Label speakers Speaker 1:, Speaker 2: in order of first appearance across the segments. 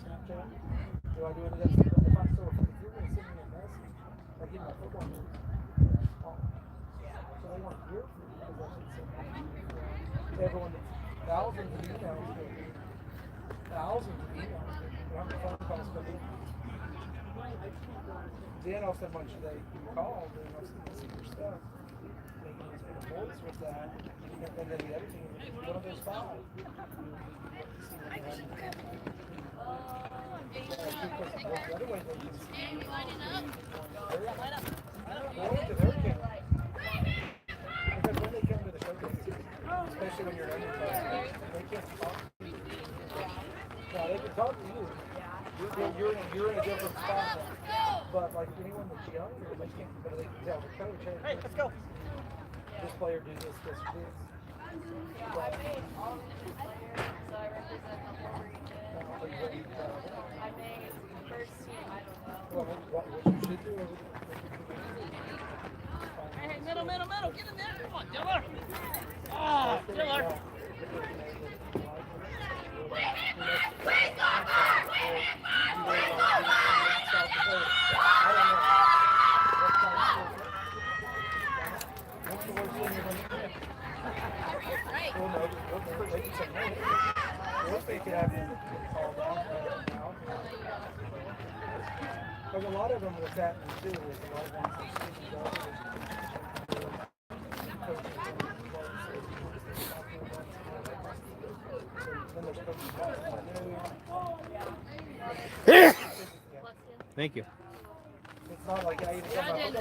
Speaker 1: Snapchat? Do I do any of that stuff? If you're going to send me a message, like in my football news, so they want to hear from you because I should send everyone thousands of emails. Thousands of emails. How many phone calls come in? Then all of a sudden, once they call, then all of a sudden they see your stuff. They can just put a voice with that, and then the other thing is one of those five. The other way they can go into their camp. Because when they come to the showcase, especially when you're an underclass, they can't talk to you. Now they can talk to you. You're in a different spot now. But like anyone that's younger, they can't. But they can tell the coach, hey, let's go. This player do this, this, this.
Speaker 2: I made all the players, so I represent the whole region. I made first team, I don't know.
Speaker 1: Well, what you should do is
Speaker 3: Hey, middle, get in there. Come on, Diller. Oh, Diller.
Speaker 1: Because a lot of them what's happening too is a lot of them
Speaker 4: Thank you.
Speaker 1: it's not like I even come up with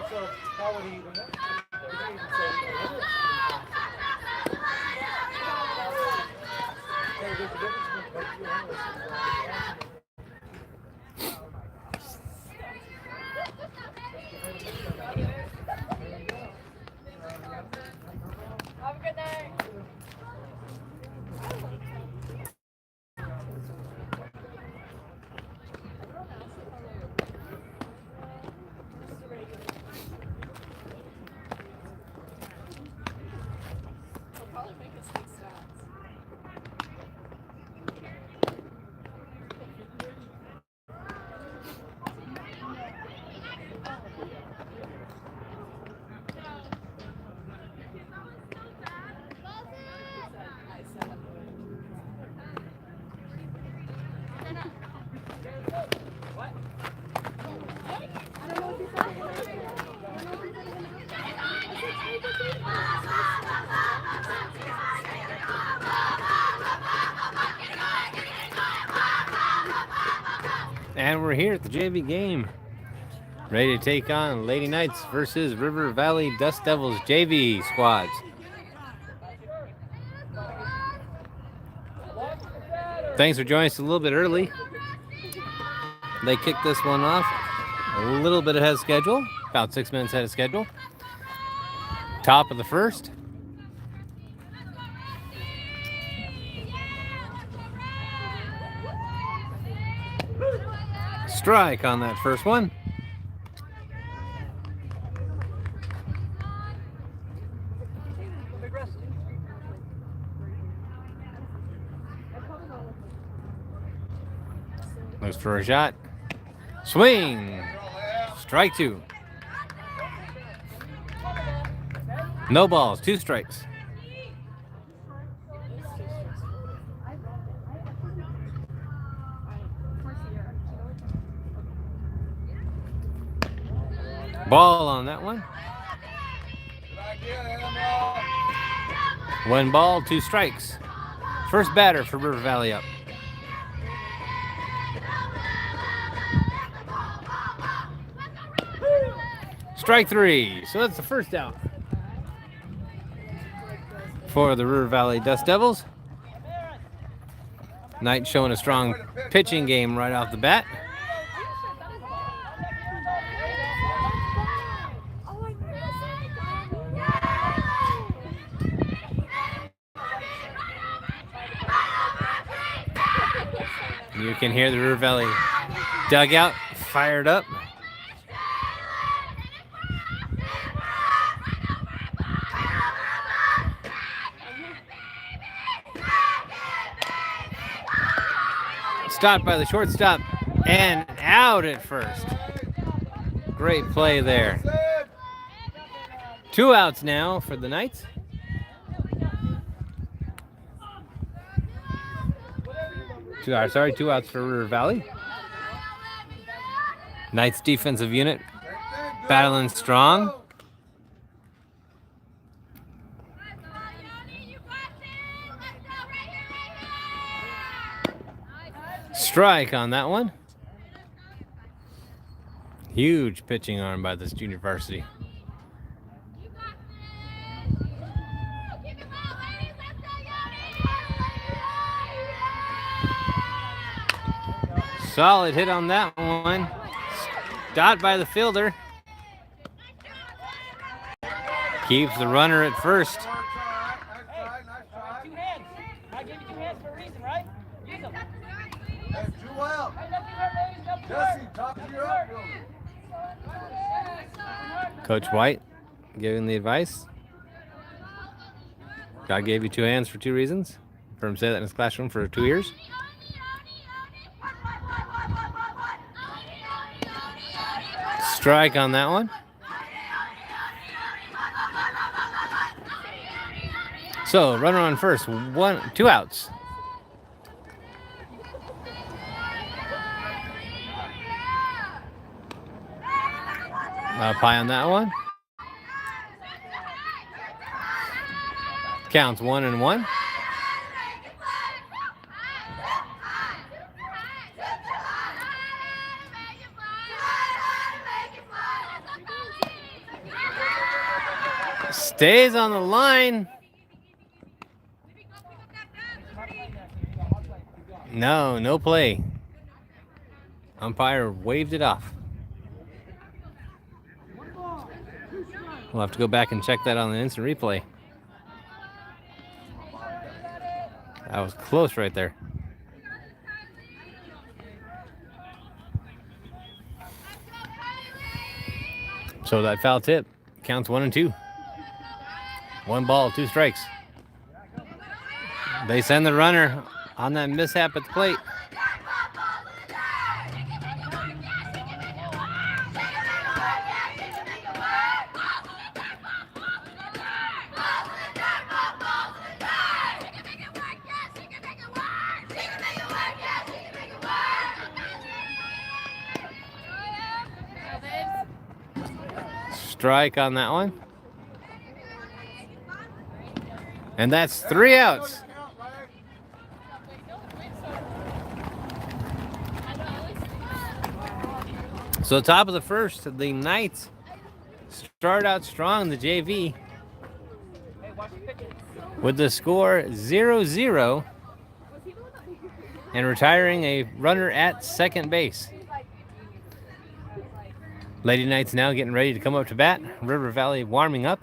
Speaker 1: so how would he even know? He didn't even say there's a difference between
Speaker 2: Have a good night.
Speaker 4: And we're here at the JV game, ready to take on Lady Knights versus River Valley Dust Devils JV squads. Thanks for joining us a little bit early. They kicked this one off a little bit ahead of schedule, about 6 minutes ahead of schedule. Top of the first. Strike on that first one. Looks for a shot. Swing. Strike two. No balls, 2 strikes. Ball on that one. 1 ball, 2 strikes. First batter for River Valley up. Strike 3. So that's the first out for the River Valley Dust Devils. Knight showing a strong pitching game right off the bat. You can hear the River Valley dugout fired up. Stopped by the shortstop and out at first. Great play there. 2 outs now for the Knights. Two outs for River Valley. Knights defensive unit battling strong. Strike on that one. Huge pitching arm by this junior varsity. Solid hit on that one. Stopped by the fielder. Keeps the runner at first.
Speaker 3: Hey, 2 hands. I gave you 2 hands for a reason, right? Use them.
Speaker 1: Too well.
Speaker 3: Jesse,
Speaker 1: talk to your outfielder.
Speaker 4: Coach White giving the advice. God gave you 2 hands for 2 reasons. For him to say that in his classroom for 2 years. Strike on that one. So runner on first, 2 outs. Pie on that one. Counts 1-1. Stays on the line. No play. Umpire waved it off. We'll have to go back and check that on the instant replay. That was close right there. So that foul tip counts 1-2. 1 ball, 2 strikes. They send the runner on that mishap at the plate. Strike on that one. And that's 3 outs. So top of the first, the Knights start out strong, the JV, with the score 0-0 and retiring a runner at second base. Lady Knights now getting ready to come up to bat. River Valley warming up.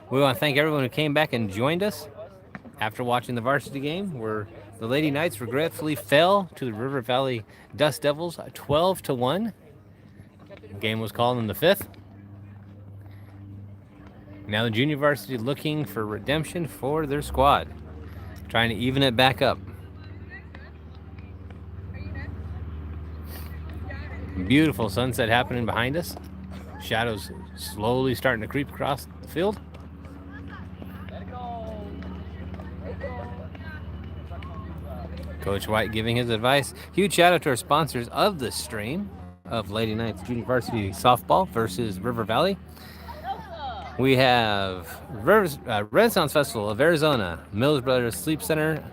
Speaker 4: We want to thank everyone who came back and joined us after watching the varsity game, where the Lady Knights regretfully fell to the River Valley Dust Devils 12-1. The game was called in the 5th. Now the junior varsity looking for redemption for their squad, trying to even it back up. Beautiful sunset happening behind us. Shadows slowly starting to creep across the field. Coach White giving his advice. Huge shout out to our sponsors of the stream of Lady Knights Junior Varsity Softball versus River Valley. We have Renaissance Festival of Arizona, Mills Brothers Sleep Center,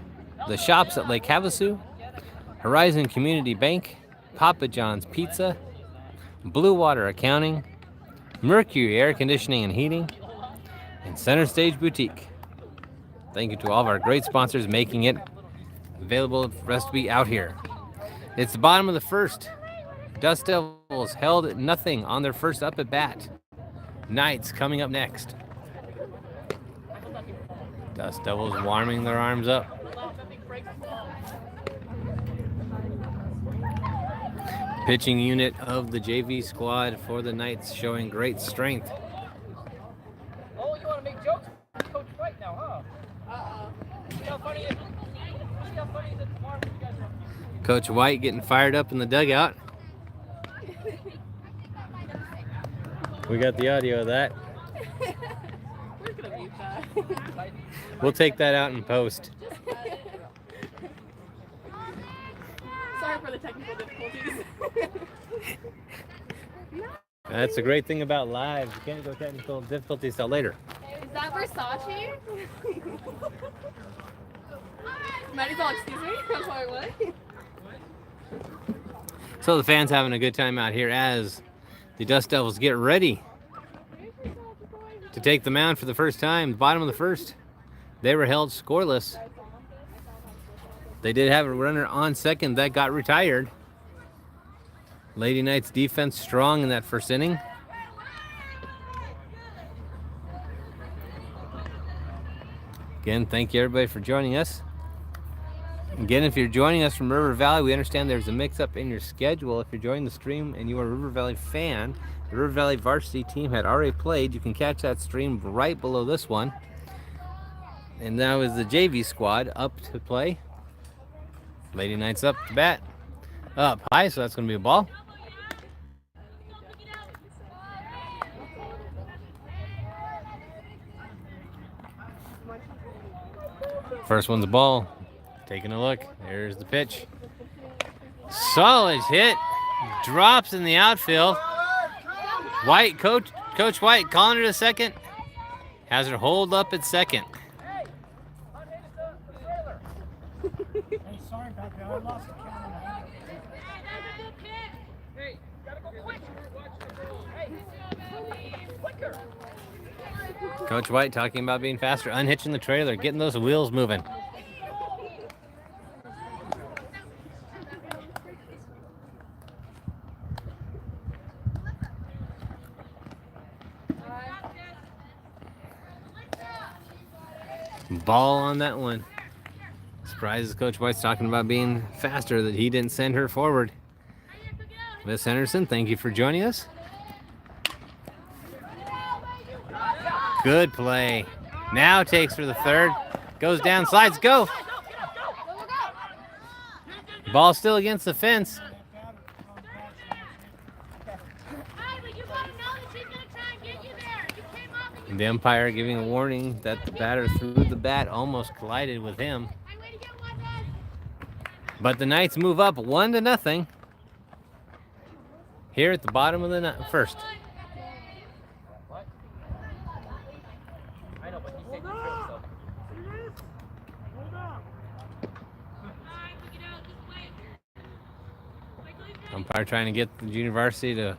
Speaker 4: the shops at Lake Havasu, Horizon Community Bank, Papa John's Pizza, Blue Water Accounting, Mercury Air Conditioning and Heating, and Center Stage Boutique. Thank you to all of our great sponsors making it available for us to be out here. It's the bottom of the first. Dust Devils held at nothing on their first up at bat. Knights coming up next. Dust Devils warming their arms up. Pitching unit of the JV squad for the Knights showing great strength.
Speaker 3: Oh, you want to make jokes? Coach White now, huh? See how funny it is? See how funny it is tomorrow when you guys are
Speaker 4: Coach White getting fired up in the dugout. We got the audio of that.
Speaker 2: We're gonna mute that.
Speaker 4: We'll take that out in post.
Speaker 2: Sorry for the technical difficulties.
Speaker 4: That's the great thing about live. You can't go technical difficulties till later.
Speaker 2: Is that Versace? Maddie's all, excuse me? I'm sorry, what?
Speaker 4: So the fans having a good time out here as the Dust Devils get ready to take the mound for the first time. The bottom of the first, they were held scoreless. They did have a runner on second that got retired. Lady Knights defense strong in that first inning. Again, thank you everybody for joining us. Again, if you're joining us from River Valley, we understand there's a mix-up in your schedule. If you're joining the stream and you are a River Valley fan, the River Valley varsity team had already played. You can catch that stream right below this one. And now is the JV squad up to play. Lady Knights up to bat. Up high, so that's going to be a ball. First one's a ball. Taking a look. There's the pitch. Solid hit. Drops in the outfield. White, Coach White calling her to second. Has her hold up at second.
Speaker 1: Hey, sorry about that. I lost the count.
Speaker 4: Coach White talking about being faster, unhitching the trailer, getting those wheels moving. Ball on that one. Surprises Coach White's talking about being faster, that he didn't send her forward. Miss Henderson, thank you for joining us. Good play. Now takes for the third. Goes down, slides, go. Ball still against the fence. The umpire giving a warning that the batter threw the bat, almost collided with him. But the Knights move up 1-0 here at the bottom of the first. Umpire trying to get the junior varsity to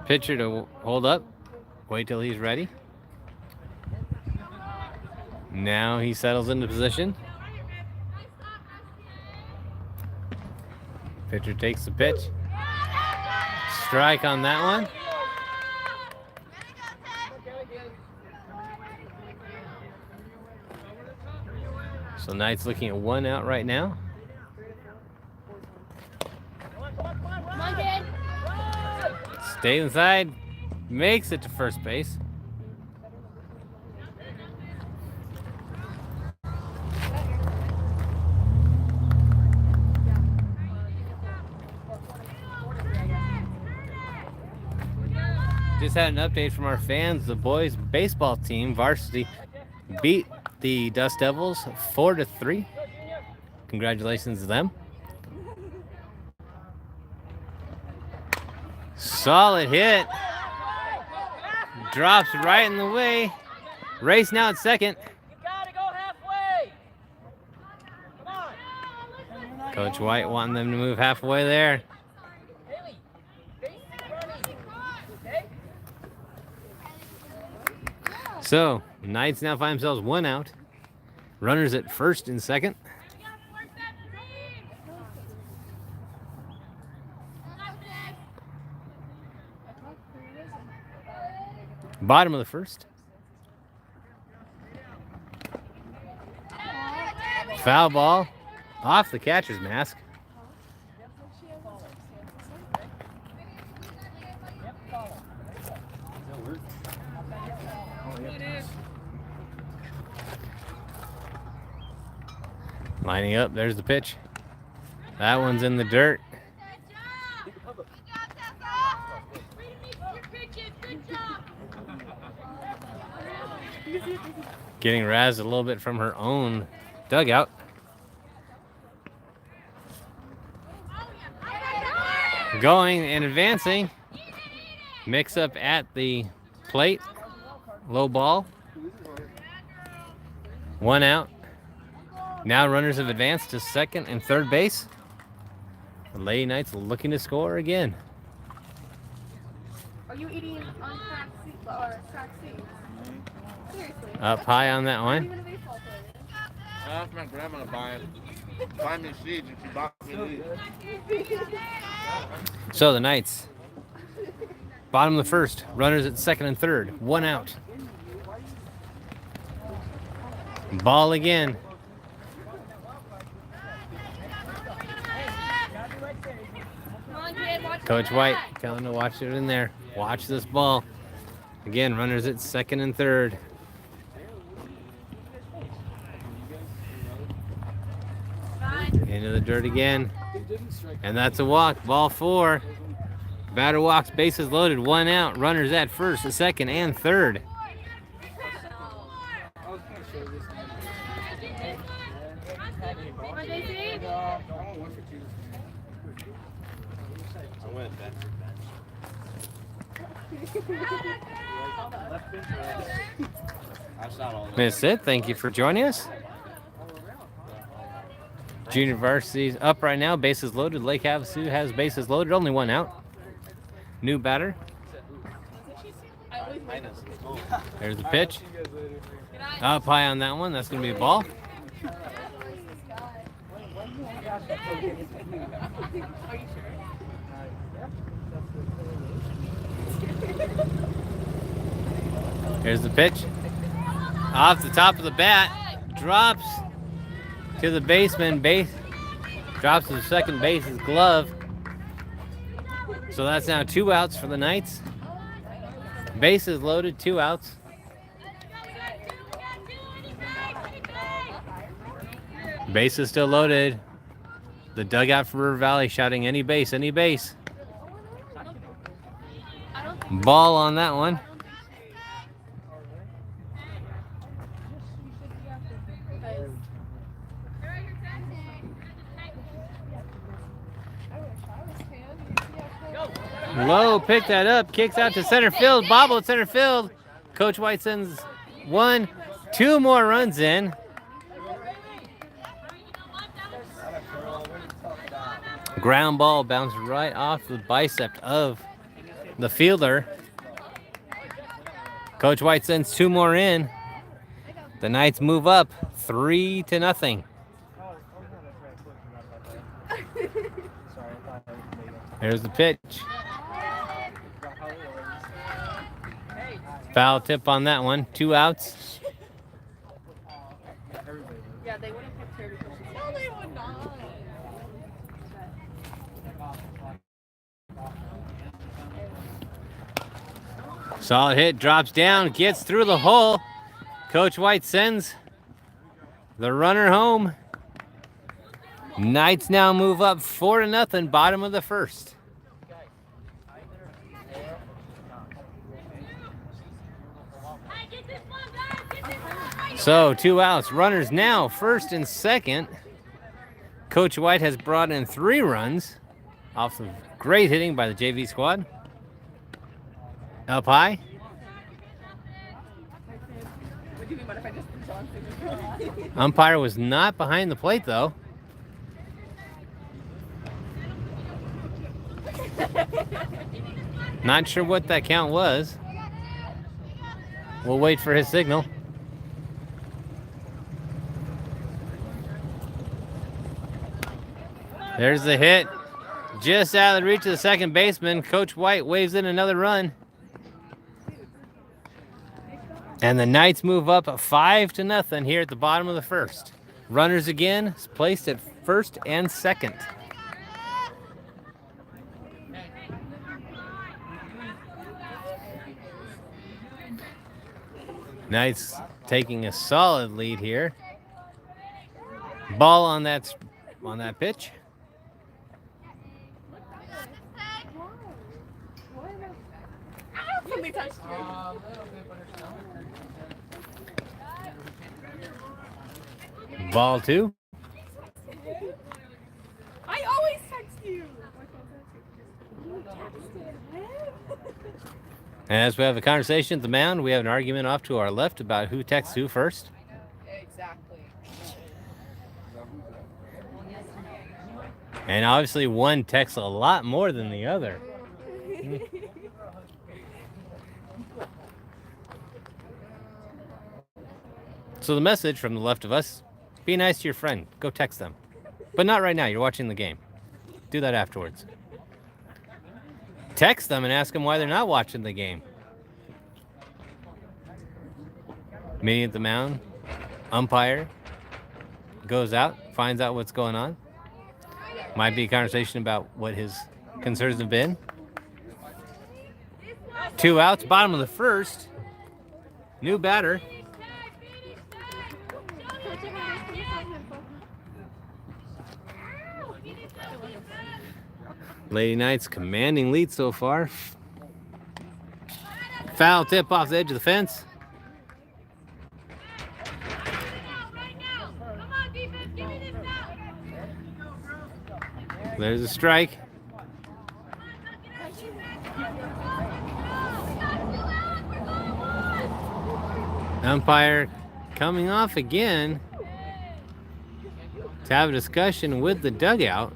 Speaker 4: pitcher to hold up. Wait till he's ready. Now he settles into position. Pitcher takes the pitch. Strike on that one. So Knights looking at 1 out right now. Stays inside, makes it to first base. Just had an update from our fans. The boys baseball team, varsity, beat the Dust Devils 4-3. Congratulations to them. Solid hit. Drops right in the way. Race now at second.
Speaker 3: You gotta go halfway. Come on.
Speaker 4: Coach White wanting them to move halfway there.
Speaker 3: Haley, basic running. Okay?
Speaker 4: So, Knights now find themselves 1 out. Runners at first and second. Bottom of the first. Foul ball off the catcher's mask. Lining up, there's the pitch. That one's in the dirt. Getting razzed a little bit from her own dugout. Going and advancing. Mix up at the plate. Low ball. 1 out. Now runners have advanced to second and third base. The Lady Knights looking to score again.
Speaker 2: Are you eating on track seeds? Seriously?
Speaker 4: Up high on that one.
Speaker 2: Even a baseball player.
Speaker 5: I asked my grandma to buy me seeds and she bought me these.
Speaker 4: So the Knights, bottom of the first, runners at second and third, 1 out. Ball again.
Speaker 2: Come on, kid, watch
Speaker 4: Coach White telling to watch it in there. Watch this ball. Again, runners at second and third. Into the dirt again. And that's a walk. Ball 4. Batter walks, bases loaded, 1 out. Runners at first, second, and third. Miss it. Thank you for joining us. Junior varsity's up right now. Bases loaded. Lake Havasu has bases loaded. Only 1 out. New batter. There's the pitch. Up high on that one. That's going to be a ball. Here's the pitch. Off the top of the bat. Drops to the baseman. Drops to the second base's glove. So that's now 2 outs for the Knights. Bases loaded, 2 outs. Base is still loaded. The dugout for River Valley shouting, any base, any base. Ball on that one. Low, pick that up, kicks out to center field, bobble at center field. Coach White sends 1, 2 more runs in. Ground ball bounced right off the bicep of the fielder. Coach White sends 2 more in. The Knights move up 3-0. There's the pitch. Foul tip on that one. 2 outs.
Speaker 2: Yeah, they wouldn't pick her because she's... No, they would not.
Speaker 4: Solid hit, drops down, gets through the hole. Coach White sends the runner home. Knights now move up 4-0, bottom of the first. So 2 outs, runners now first and second. Coach White has brought in 3 runs off of great hitting by the JV squad. Up high. Umpire was not behind the plate though. Not sure what that count was. We'll wait for his signal. There's the hit. Just out of the reach of the second baseman. Coach White waves in another run. And the Knights move up 5-0 here at the bottom of the first. Runners again placed at first and second. Knights taking a solid lead here. Ball on that pitch.
Speaker 2: Something touched you.
Speaker 4: Ball 2.
Speaker 2: I always text you. You texted him.
Speaker 4: As we have a conversation at the mound, we have an argument off to our left about who texts who first.
Speaker 2: Exactly.
Speaker 4: And obviously one texts a lot more than the other. So the message from the left of us, be nice to your friend. Go text them. But not right now. You're watching the game. Do that afterwards. Text them and ask them why they're not watching the game. Meeting at the mound. Umpire goes out, finds out what's going on. Might be a conversation about what his concerns have been. 2 outs, bottom of the first. New batter. Lady Knights commanding lead so far. Foul tip off the edge of the fence. There's a strike. Umpire coming off again to have a discussion with the dugout.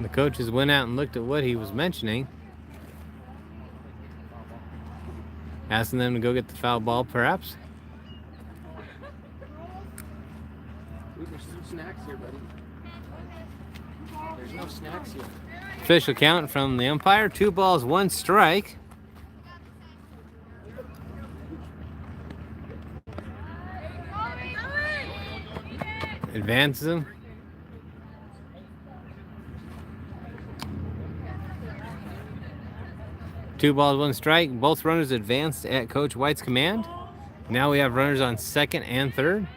Speaker 4: The coaches went out and looked at what he was mentioning, asking them to go get the foul ball, perhaps.
Speaker 1: There's some snacks here, buddy. There's no snacks here.
Speaker 4: Official count from the umpire, 2 balls, 1 strike. Advances him. Two balls, 1 strike. Both runners advanced at Coach White's command. Now we have runners on second and third.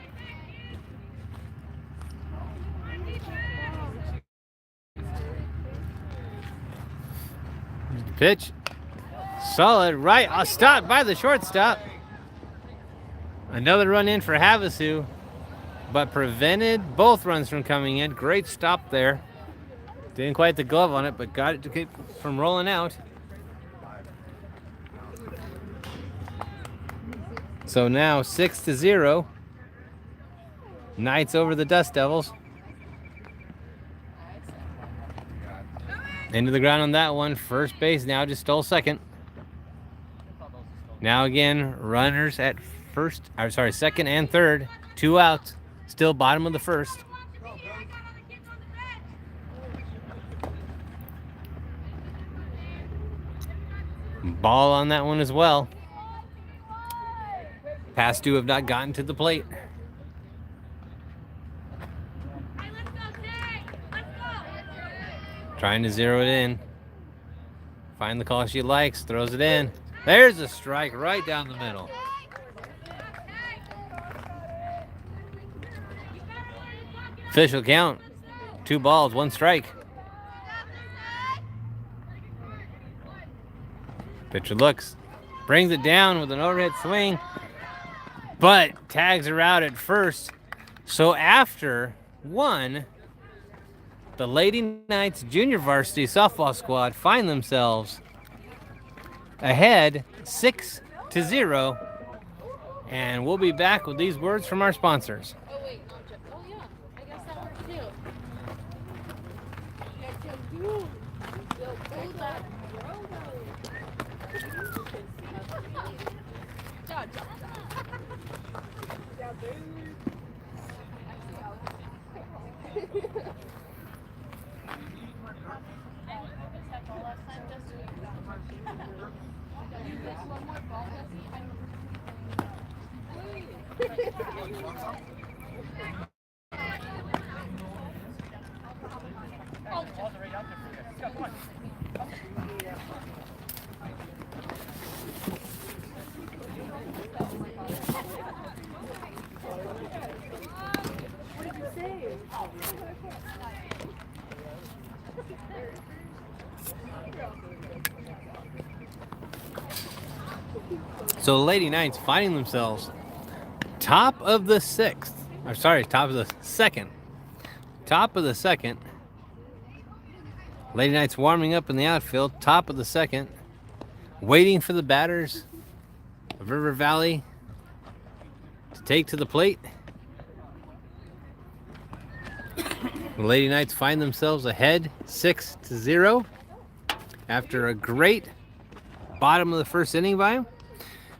Speaker 4: Pitch. Solid right. A stop by the shortstop. Another run in for Havasu, but prevented both runs from coming in. Great stop there. Didn't quite the glove on it, but got it to keep from rolling out. So now 6-0. Knights over the Dust Devils. Into the ground on that one. First base now just stole second. Now again, runners at second and third. 2 outs. Still bottom of the first. Ball on that one as well. Past 2 have not gotten to the plate. Trying to zero it in. Find the call she likes, throws it in. There's a strike right down the middle. Official count, 2 balls, 1 strike. Pitcher looks, brings it down with an overhead swing, but tags her out at first. So after 1, the Lady Knights Junior Varsity Softball Squad find themselves ahead 6-0. And we'll be back with these words from our sponsors.
Speaker 2: Oh, wait. Oh, yeah. I guess that works too.
Speaker 4: So the Lady Knights finding themselves top of the sixth. Or sorry, top of the second. Top of the second. Lady Knights warming up in the outfield. Top of the second. Waiting for the batters of River Valley to take to the plate. The Lady Knights find themselves ahead 6-0 after a great bottom of the first inning by them.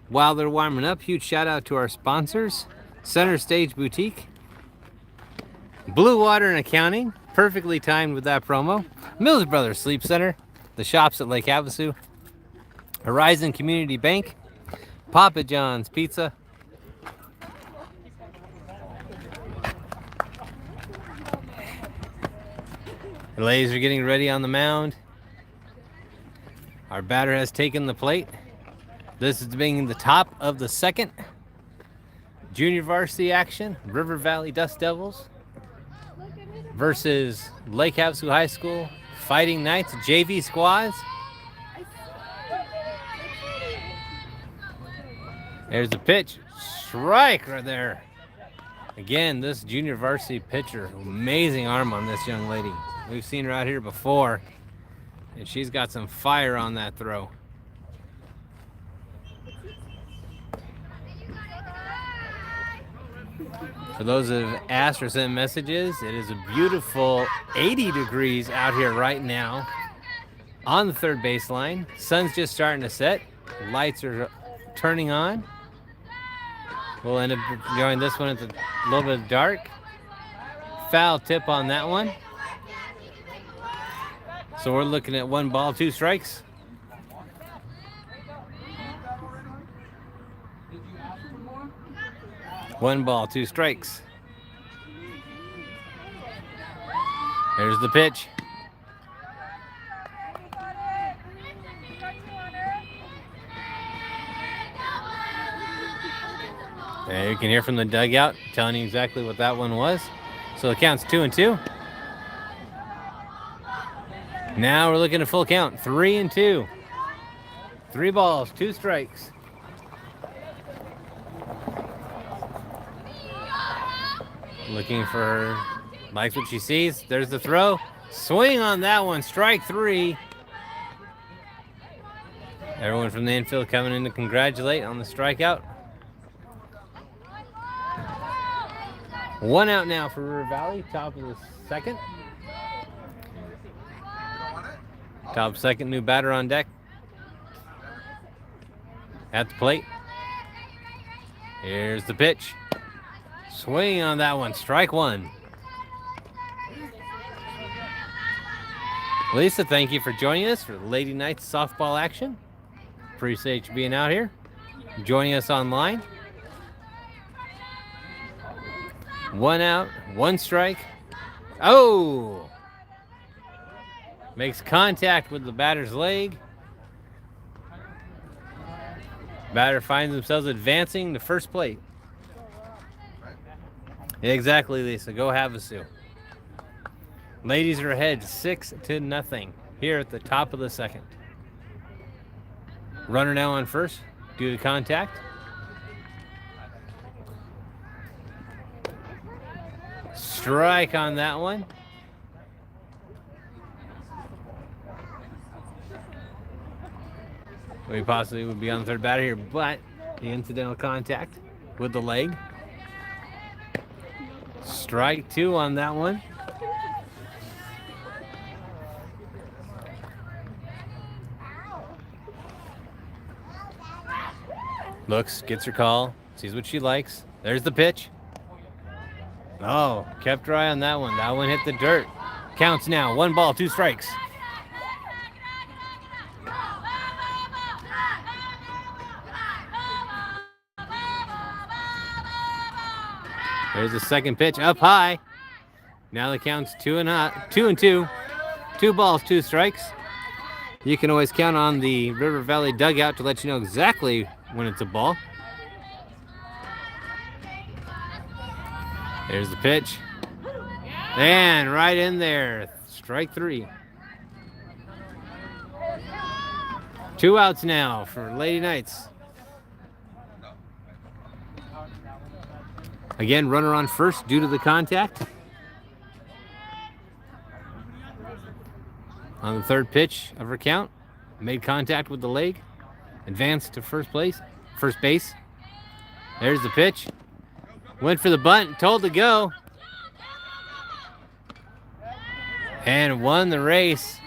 Speaker 4: While they're warming up, huge shout out to our sponsors, Center Stage Boutique, Blue Water and Accounting, perfectly timed with that promo, Mills Brothers Sleep Center, the shops at Lake Havasu, Horizon Community Bank, Papa John's Pizza, the ladies are getting ready on the mound. Our batter has taken the plate. This is being the top of the second. Junior varsity action, River Valley Dust Devils versus Lake Havasu High School Fighting Knights JV squads. There's the pitch. Strike right there. Again, this junior varsity pitcher, amazing arm on this young lady. We've seen her out here before, and she's got some fire on that throw. For those that have asked or sent messages, it is a beautiful 80 degrees out here right now on the third baseline. Sun's just starting to set. Lights are turning on. We'll end up enjoying this one. It's a little bit dark. Foul tip on that one. So we're looking at 1 ball, 2 strikes. One ball, 2 strikes. There's the pitch. There you can hear from the dugout telling you exactly what that one was. So the count's 2-2. Now we're looking at full count, 3-2. 3 balls, 2 strikes. Looking for her, likes what she sees. There's the throw. Swing on that one, strike 3. Everyone from the infield coming in to congratulate on the strikeout. 1 out now for River Valley, top of the second. Top second, new batter on deck. At the plate. Here's the pitch. Swing on that one, strike 1. Lisa, thank you for joining us for Lady Knights softball action. Appreciate you being out here, joining us online. 1 out, 1 strike. Oh! Makes contact with the batter's leg. Batter finds themselves advancing to first plate. Exactly, Lisa. Go Havasu. Ladies are ahead 6-0 here at the top of the second. Runner now on first due to contact. Strike on that one. We possibly would be on the third batter here, but the incidental contact with the leg. Strike 2 on that one. Looks, gets her call, sees what she likes. There's the pitch. Oh, kept her eye on that one. That one hit the dirt. Counts now, 1 ball, 2 strikes. There's the second pitch up high. Now the count's 2-2. 2 balls, 2 strikes. You can always count on the River Valley dugout to let you know exactly when it's a ball. There's the pitch. And right in there, strike 3. 2 outs now for Lady Knights. Again, runner on first due to the contact. On the 3rd pitch of her count, made contact with the leg, advanced to first base. There's the pitch. Went for the bunt, told to go. And won the race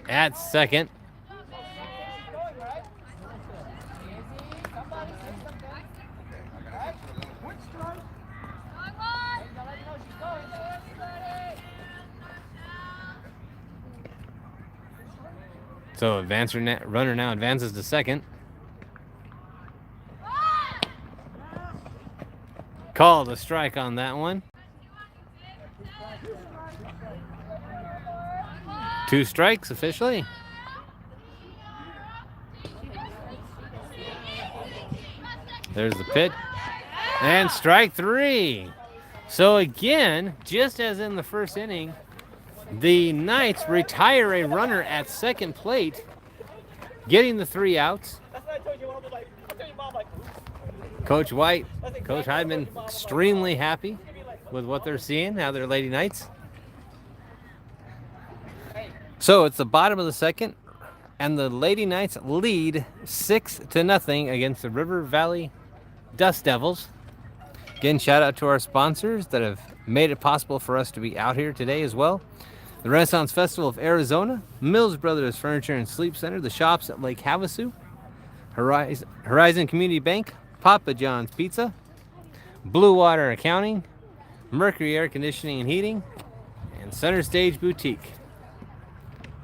Speaker 4: at second. So runner now advances to second. Called a strike on that one. 2 strikes officially. There's the pitch. And strike 3. So again, just as in the first inning, the Knights retire a runner at second plate, getting the 3 outs. Coach White, Coach Hydeman, extremely happy with what they're seeing, how they're Lady Knights. So it's the bottom of the second, and the Lady Knights lead 6-0 against the River Valley Dust Devils. Again, shout out to our sponsors that have made it possible for us to be out here today as well. The Renaissance Festival of Arizona, Mills Brothers Furniture and Sleep Center, the shops at Lake Havasu, Horizon Community Bank, Papa John's Pizza, Blue Water Accounting, Mercury Air Conditioning and Heating, and Center Stage Boutique.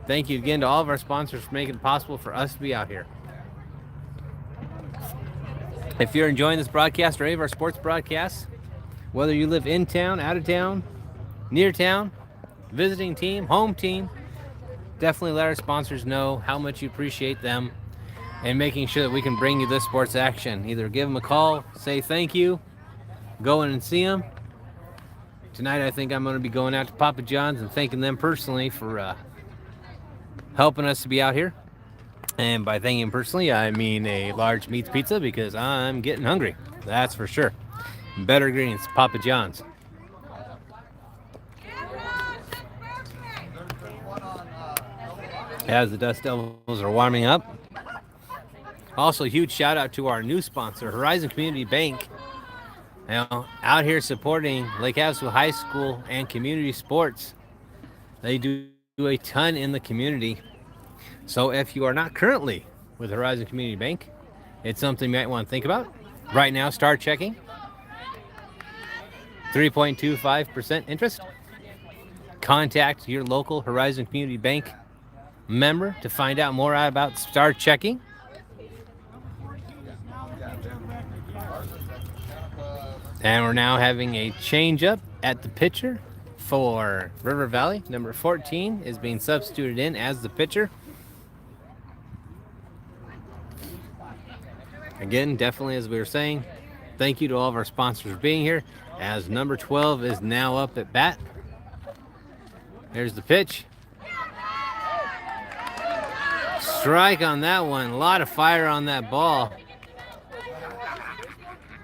Speaker 4: Thank you again to all of our sponsors for making it possible for us to be out here. If you're enjoying this broadcast or any of our sports broadcasts, whether you live in town, out of town, near town, visiting team, home team, definitely let our sponsors know how much you appreciate them and making sure that we can bring you this sports action. Either give them a call, say thank you, go in and see them. Tonight I think I'm going to be going out to Papa John's and thanking them personally for helping us to be out here. And by thanking them personally, I mean a large meats pizza because I'm getting hungry. That's for sure. Better ingredients, Papa John's. As the Dust Devils are warming up. Also, huge shout out to our new sponsor, Horizon Community Bank. Now, out here supporting Lake Havasu High School and community sports. They do a ton in the community. So if you are not currently with Horizon Community Bank, it's something you might want to think about. Right now, start checking. 3.25% interest. Contact your local Horizon Community Bank member to find out more about start checking. And we're now having a change up at the pitcher for River Valley. Number 14 is being substituted in as the pitcher. Again, definitely, as we were saying, thank you to all of our sponsors for being here, as number 12 is now up at bat. There's the pitch. Strike on that one. A lot of fire on that ball.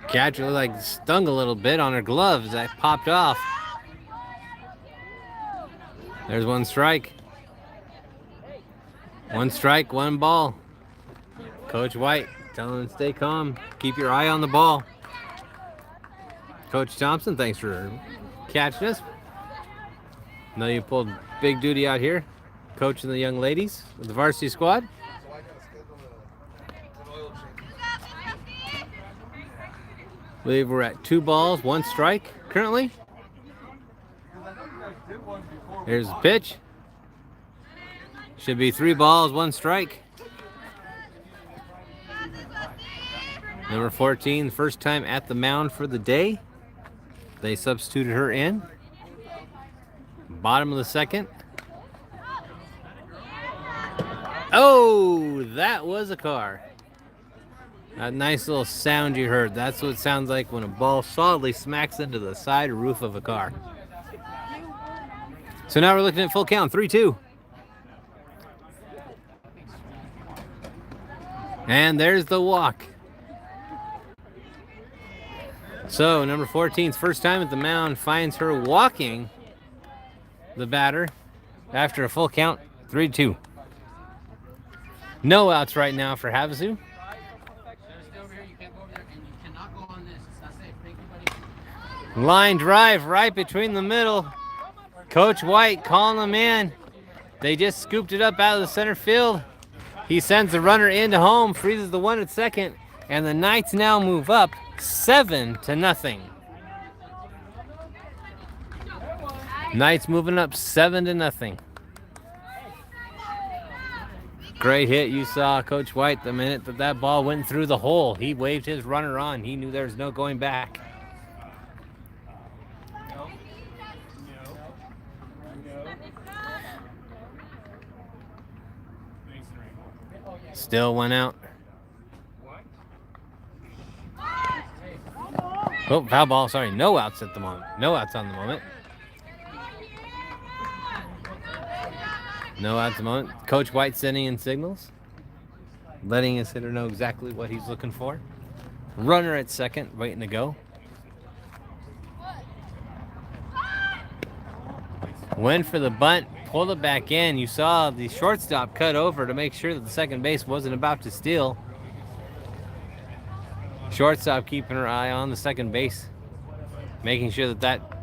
Speaker 4: Catcher looked like stung a little bit on her gloves. That popped off. There's 1 strike. 1 strike, 1 ball. Coach White telling them to stay calm. Keep your eye on the ball. Coach Thompson, thanks for catching us. Know you pulled big duty out here, coaching the young ladies with the varsity squad. I believe we're at 2 balls, 1 strike currently. Here's the pitch. Should be 3 balls, 1 strike. Number 14, first time at the mound for the day. They substituted her in. Bottom of the second. Oh, that was a car. That nice little sound you heard. That's what it sounds like when a ball solidly smacks into the side or roof of a car. So now we're looking at full count, 3-2. And there's the walk. So number 14's first time at the mound finds her walking the batter after a full count, 3-2. No outs right now for Havasu. Line drive right between the middle. Coach White calling them in. They just scooped it up out of the center field. He sends the runner into home, freezes the one at second, and the Knights now move up 7-0. Knights moving up 7-0. Great hit. You saw Coach White the minute that ball went through the hole. He waved his runner on. He knew there was no going back. Still one out. Oh, foul ball. Sorry, no outs at the moment. No outs on the moment. No outs at the moment. Coach White sending in signals, letting his hitter know exactly what he's looking for. Runner at second, waiting to go. Went for the bunt, pulled it back in. You saw the shortstop cut over to make sure that the second base wasn't about to steal. Shortstop keeping her eye on the second base, making sure that that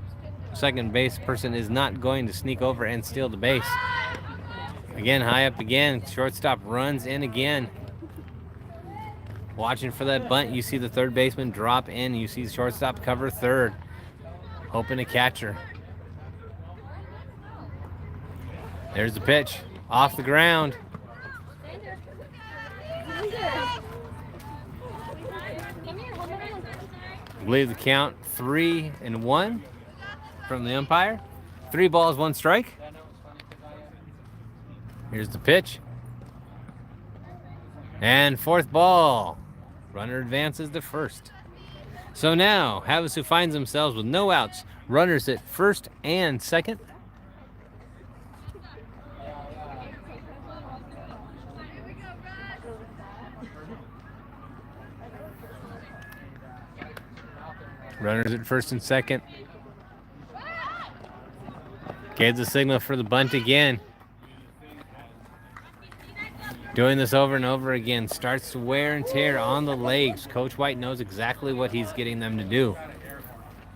Speaker 4: second base person is not going to sneak over and steal the base. Again, high up again. Shortstop runs in again. Watching for that bunt. You see the third baseman drop in. You see the shortstop cover third, hoping to catch her. There's the pitch. Off the ground. I believe the count 3-1 from the umpire. 3 balls, 1 strike. Here's the pitch. And fourth ball. Runner advances to first. So now Havasu finds themselves with no outs. Runners at first and second. Runners at first and second. Gave the signal for the bunt again. Doing this over and over again. Starts to wear and tear on the legs. Coach White knows exactly what he's getting them to do.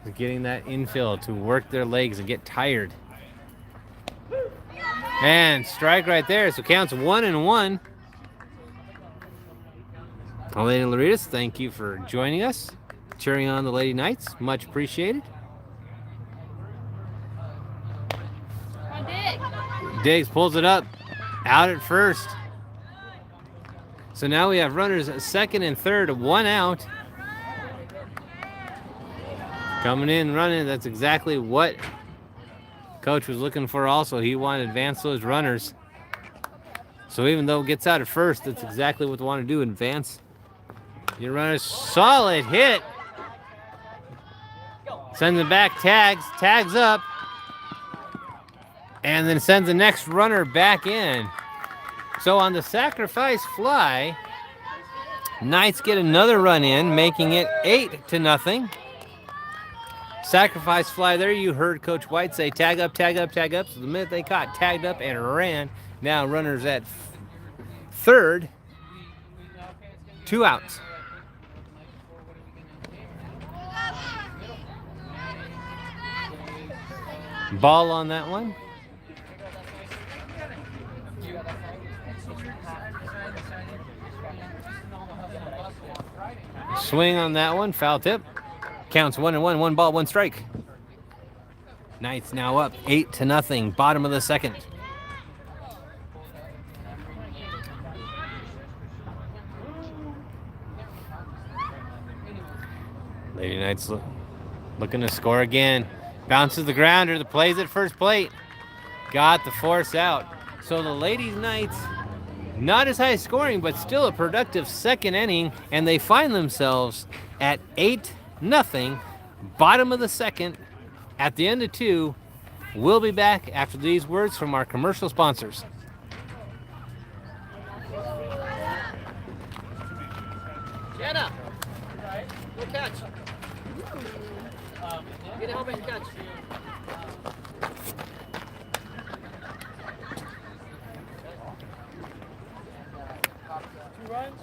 Speaker 4: He's getting that infield to work their legs and get tired. And strike right there. So counts 1-1. Lady Loritas, thank you for joining us. Cheering on the Lady Knights. Much appreciated. Diggs pulls it up. Out at first. So now we have runners at second and third, 1 out. Coming in, running. That's exactly what Coach was looking for also. He wanted to advance those runners. So even though it gets out at first, that's exactly what they want to do, advance your runners. Solid hit. Sends it back, tags up. And then sends the next runner back in. So on the sacrifice fly, Knights get another run in, making it 8-0. Sacrifice fly there, you heard Coach White say tag up, tag up, tag up. So the minute they caught, tagged up and ran. Now runners at third, 2 outs. Ball on that one. Swing on that one, foul tip. Counts 1-1, 1 ball, 1 strike. Knights now up 8-0, bottom of the second. Lady Knights looking to score again. Bounces the grounder, the plays at first plate. Got the force out. So the Lady Knights, not as high scoring, but still a productive second inning, and they find themselves at 8-0, bottom of the second, at the end of 2, We'll be back after these words from our commercial sponsors.
Speaker 3: Jenna, go catch. Get a helmet and catch.
Speaker 1: 2 runs.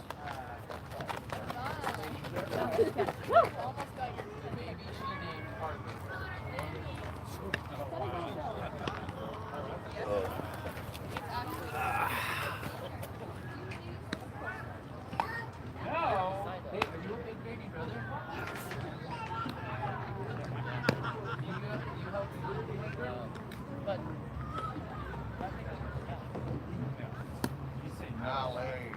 Speaker 5: Now, Larry.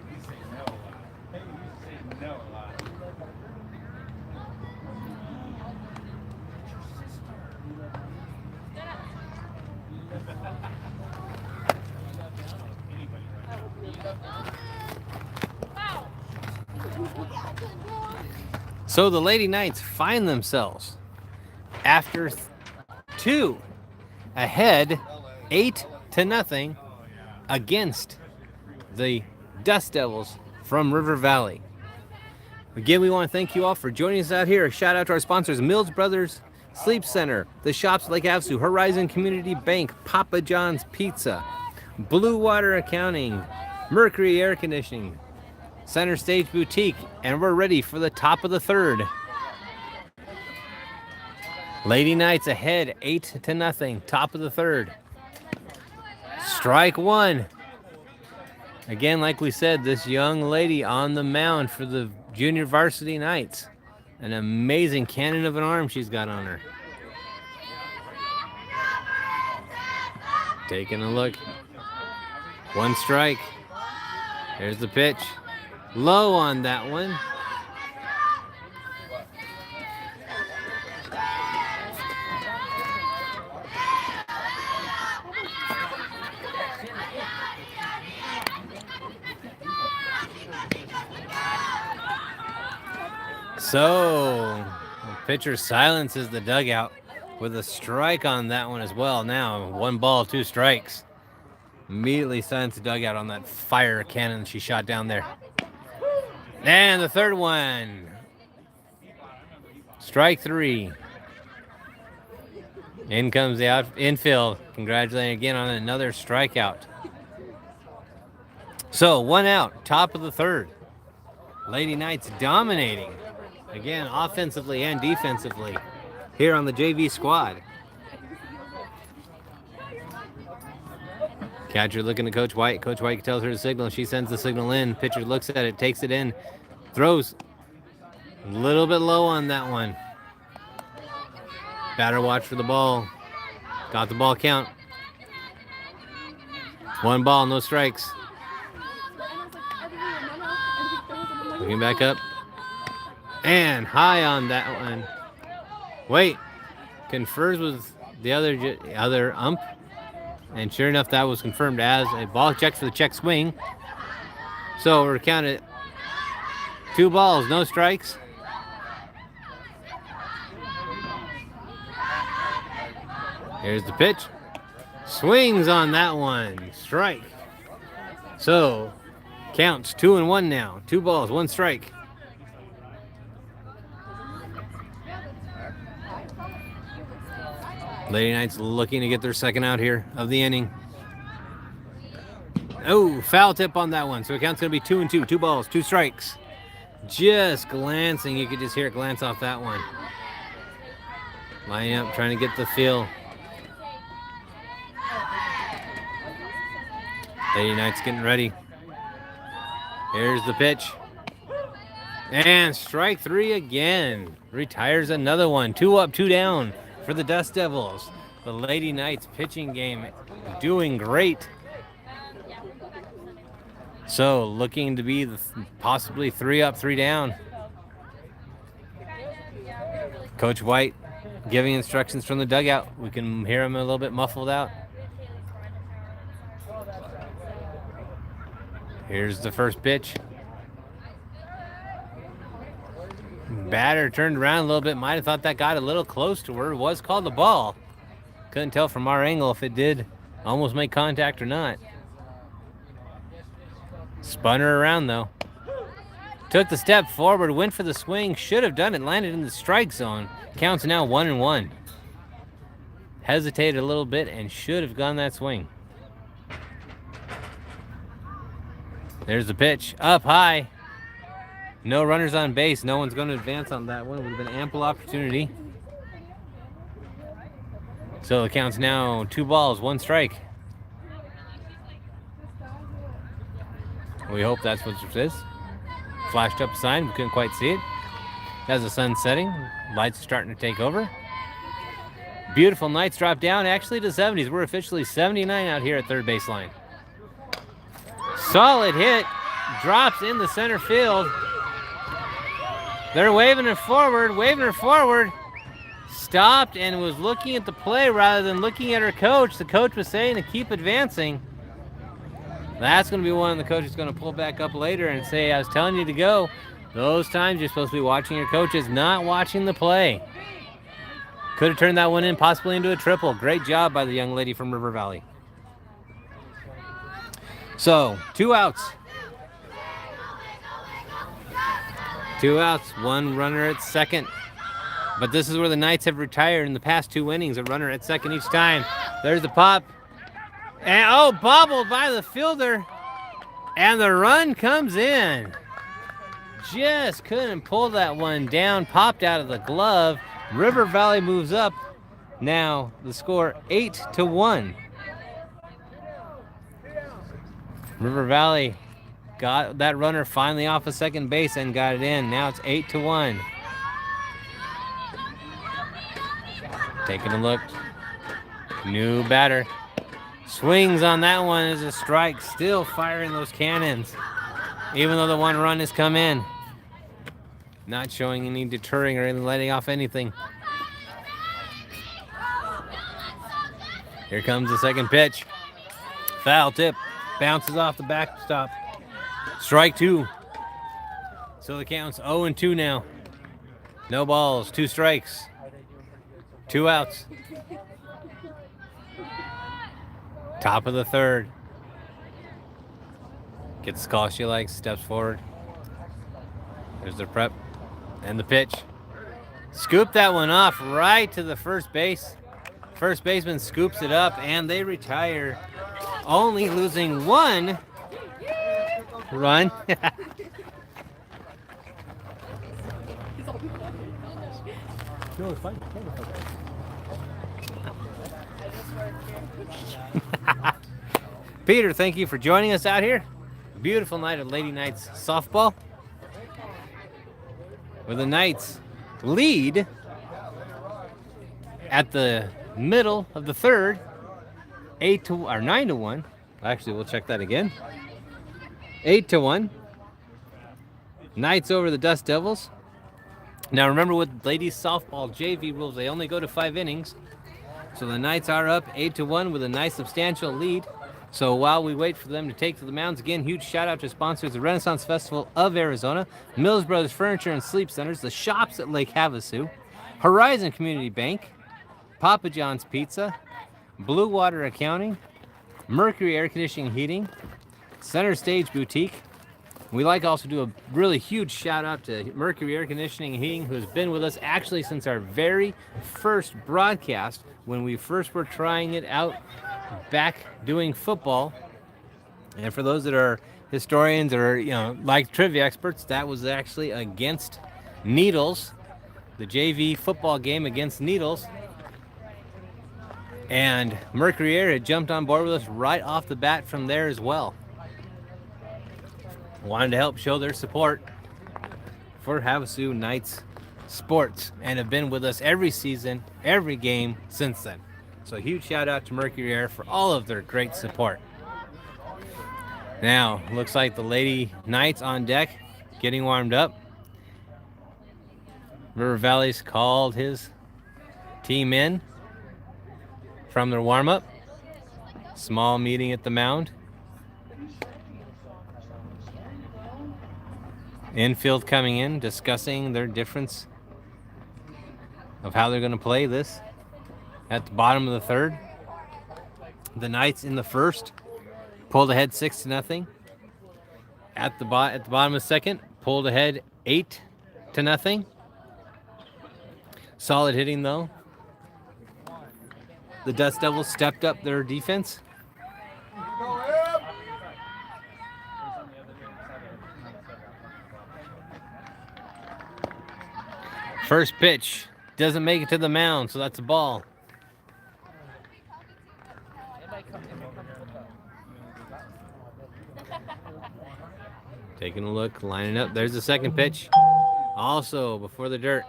Speaker 4: So the Lady Knights find themselves after 2 ahead, 8-0 against the Dust Devils from River Valley. Again, we want to thank you all for joining us out here. A shout out to our sponsors, Mills Brothers Sleep Center, the shops Lake Havasu, Horizon Community Bank, Papa John's Pizza, Blue Water Accounting, Mercury Air Conditioning, Center Stage Boutique, and we're ready for the top of the 3rd. Lady Knights ahead 8-0, top of the 3rd. Strike 1. Again, like we said, this young lady on the mound for the Junior Varsity Knights. An amazing cannon of an arm she's got on her. Taking a look. 1 strike. There's the pitch. Low on that one. So, the pitcher silences the dugout with a strike on that one as well. Now, 1 ball, 2 strikes. Immediately silenced the dugout on that fire cannon she shot down there. And the 3rd one. Strike 3. In comes the infield. Congratulating again on another strikeout. So, 1 out, top of the 3rd. Lady Knights dominating. Again, offensively and defensively here on the JV squad. Catcher looking to Coach White. Coach White tells her to signal. She sends the signal in. Pitcher looks at it, takes it in, throws. A little bit low on that one. Batter watch for the ball. Got the ball count. 1 ball, no strikes. Looking back up. And high on that one. Wait. Confers with the other ump. And sure enough, that was confirmed as a ball. Check for the check swing. So we're counted 2 balls, no strikes. Here's the pitch. Swings on that one. Strike. So counts 2-1 now. 2 balls, 1 strike. Lady Knights looking to get their 2nd out here of the inning. Oh, foul tip on that one. So it counts going to be 2-2. 2 balls, 2 strikes. Just glancing. You could just hear it glance off that one. Lining up, trying to get the feel. Lady Knights getting ready. Here's the pitch. And strike 3 again. Retires another one. 2 up, 2 down for the Dust Devils. The Lady Knights pitching game doing great. So looking to be possibly 3 up, 3 down. Coach White giving instructions from the dugout. We can hear him a little bit muffled out. Here's the first pitch. Batter turned around a little bit. Might have thought that got a little close to her. It was called the ball. Couldn't tell from our angle if it did almost make contact or not. Spun her around though. Took the step forward, went for the swing, should have done it, landed in the strike zone. Counts now 1-1. Hesitated a little bit and should have gone that swing. There's the pitch, up high. No runners on base, no one's going to advance on that one. It would have been ample opportunity. So the count's now 2 balls, 1 strike. We hope that's what it is. Flashed up a sign, we couldn't quite see it. As the sun's setting, lights are starting to take over. Beautiful nights drop down actually to 70s. We're officially 79 out here at third baseline. Solid hit, drops in the center field. They're waving her forward. Stopped and was looking at the play rather than looking at her coach. The coach was saying to keep advancing. That's going to be one the coach is going to pull back up later and say, I was telling you to go. Those times you're supposed to be watching your coaches, not watching the play. Could have turned that one in, possibly into a triple. Great job by the young lady from River Valley. So, 2 outs. 2 outs, 1 runner at second. But this is where the Knights have retired in the past 2 innings. A runner at second each time. There's the pop. And bobbled by the fielder. And the run comes in. Just couldn't pull that one down. Popped out of the glove. River Valley moves up. Now the score 8-1. River Valley got that runner finally off of second base and got it in. Now it's 8-1. Taking a look. New batter. Swings on that one as a strike. Still firing those cannons. Even though the 1 run has come in. Not showing any deterring or letting off anything. Here comes the second pitch. Foul tip. Bounces off the backstop. Strike 2. So the count's 0-2 now. No balls, 2 strikes. 2 outs. Top of the third. Gets the call she likes, steps forward. There's the prep and the pitch. Scoop that one off right to the first base. First baseman scoops it up and they retire, only losing 1 run.
Speaker 1: No, it's fine.
Speaker 4: Peter, thank you for joining us out here. Beautiful night of Lady Knights softball. Where the Knights lead at the middle of the third, 9-1. Actually, we'll check that again. 8-1. Knights over the Dust Devils. Now remember, with ladies softball JV rules, they only go to 5 innings. So the Knights are up 8-1 with a nice substantial lead. So while we wait for them to take to the mounds, again, huge shout out to sponsors, the Renaissance Festival of Arizona, Mills Brothers Furniture and Sleep Centers, the shops at Lake Havasu, Horizon Community Bank, Papa John's Pizza, Blue Water Accounting, Mercury Air Conditioning and Heating, Center Stage Boutique. We like also do a really huge shout out to Mercury Air Conditioning and Heating, who has been with us actually since our very first broadcast when we first were trying it out back doing football. And for those that are historians or like trivia experts, that was actually against Needles, the JV football game against Needles. And Mercury Air had jumped on board with us right off the bat from there as well. Wanted to help show their support for Havasu Knights sports and have been with us every season, every game since then. So a huge shout out to Mercury Air for all of their great support. Now, looks like the Lady Knights on deck, getting warmed up. River Valley's called his team in from their warm-up. Small meeting at the mound. Infield coming in, discussing their difference of how they're going to play this at the bottom of the third. The Knights in the first pulled ahead 6-0. At the bottom of the second, pulled ahead 8-0. Solid hitting though. The Dust Devils stepped up their defense. First pitch doesn't make it to the mound, so that's a ball. Taking a look, lining up. There's the second pitch. Also before the dirt.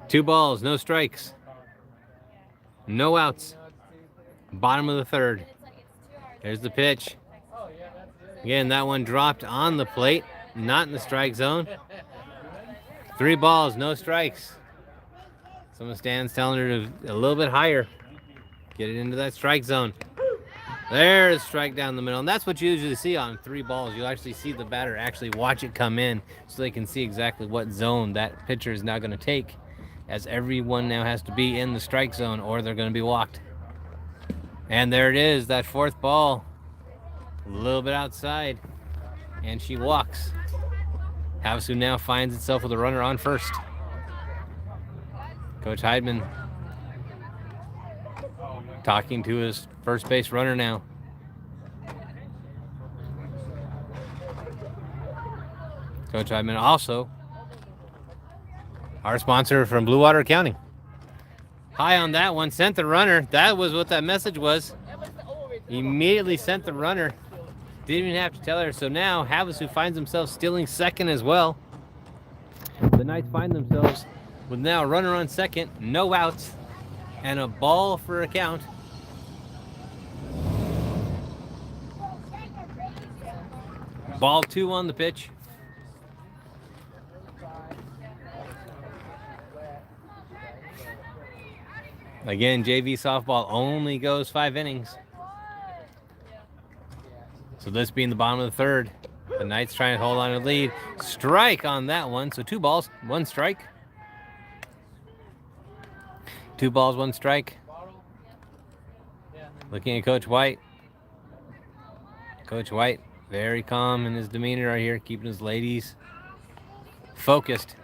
Speaker 4: Two balls, no strikes. No outs. Bottom of the third. There's the pitch. Again, that one dropped on the plate, not in the strike zone. 3 balls, no strikes. Someone stands telling her to a little bit higher. Get it into that strike zone. There's a strike down the middle. And that's what you usually see on 3 balls. You'll actually see the batter actually watch it come in so they can see exactly what zone that pitcher is now going to take, as everyone now has to be in the strike zone or they're going to be walked. And there it is, that 4th ball. A little bit outside. And she walks. Havasu now finds itself with a runner on first. Coach Heidman talking to his first base runner now. Coach Heidman also our sponsor from Blue Water Accounting. High on that one, sent the runner. That was what that message was. Immediately sent the runner. Didn't even have to tell her. So now Havasu finds himself stealing second as well. The Knights find themselves with now a runner on second, no outs, and a ball for a count. Ball 2 on the pitch. Again, JV softball only goes 5 innings. So this being the bottom of the third, the Knights trying to hold on to the lead. Strike on that one. So 2 balls, 1 strike. 2 balls, 1 strike. Looking at Coach White. Coach White, very calm in his demeanor right here, keeping his ladies focused.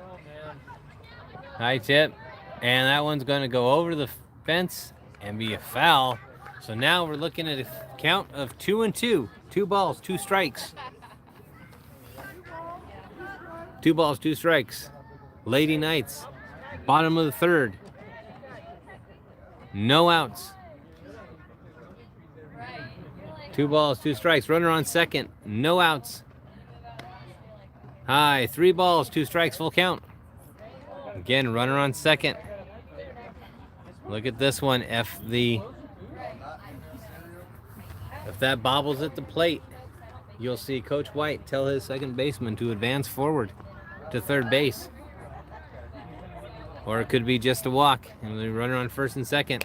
Speaker 4: High tip. And that one's going to go over the fence and be a foul. So now we're looking at a count of 2-2. 2 balls, 2 strikes. 2 balls, 2 strikes. Lady Knights, bottom of the third. No outs. 2 balls, 2 strikes. Runner on second. No outs. High. 3 balls, 2 strikes. Full count. Again, runner on second. Look at this one. If that bobbles at the plate, you'll see Coach White tell his second baseman to advance forward to third base. Or it could be just a walk. And the runner on first and second.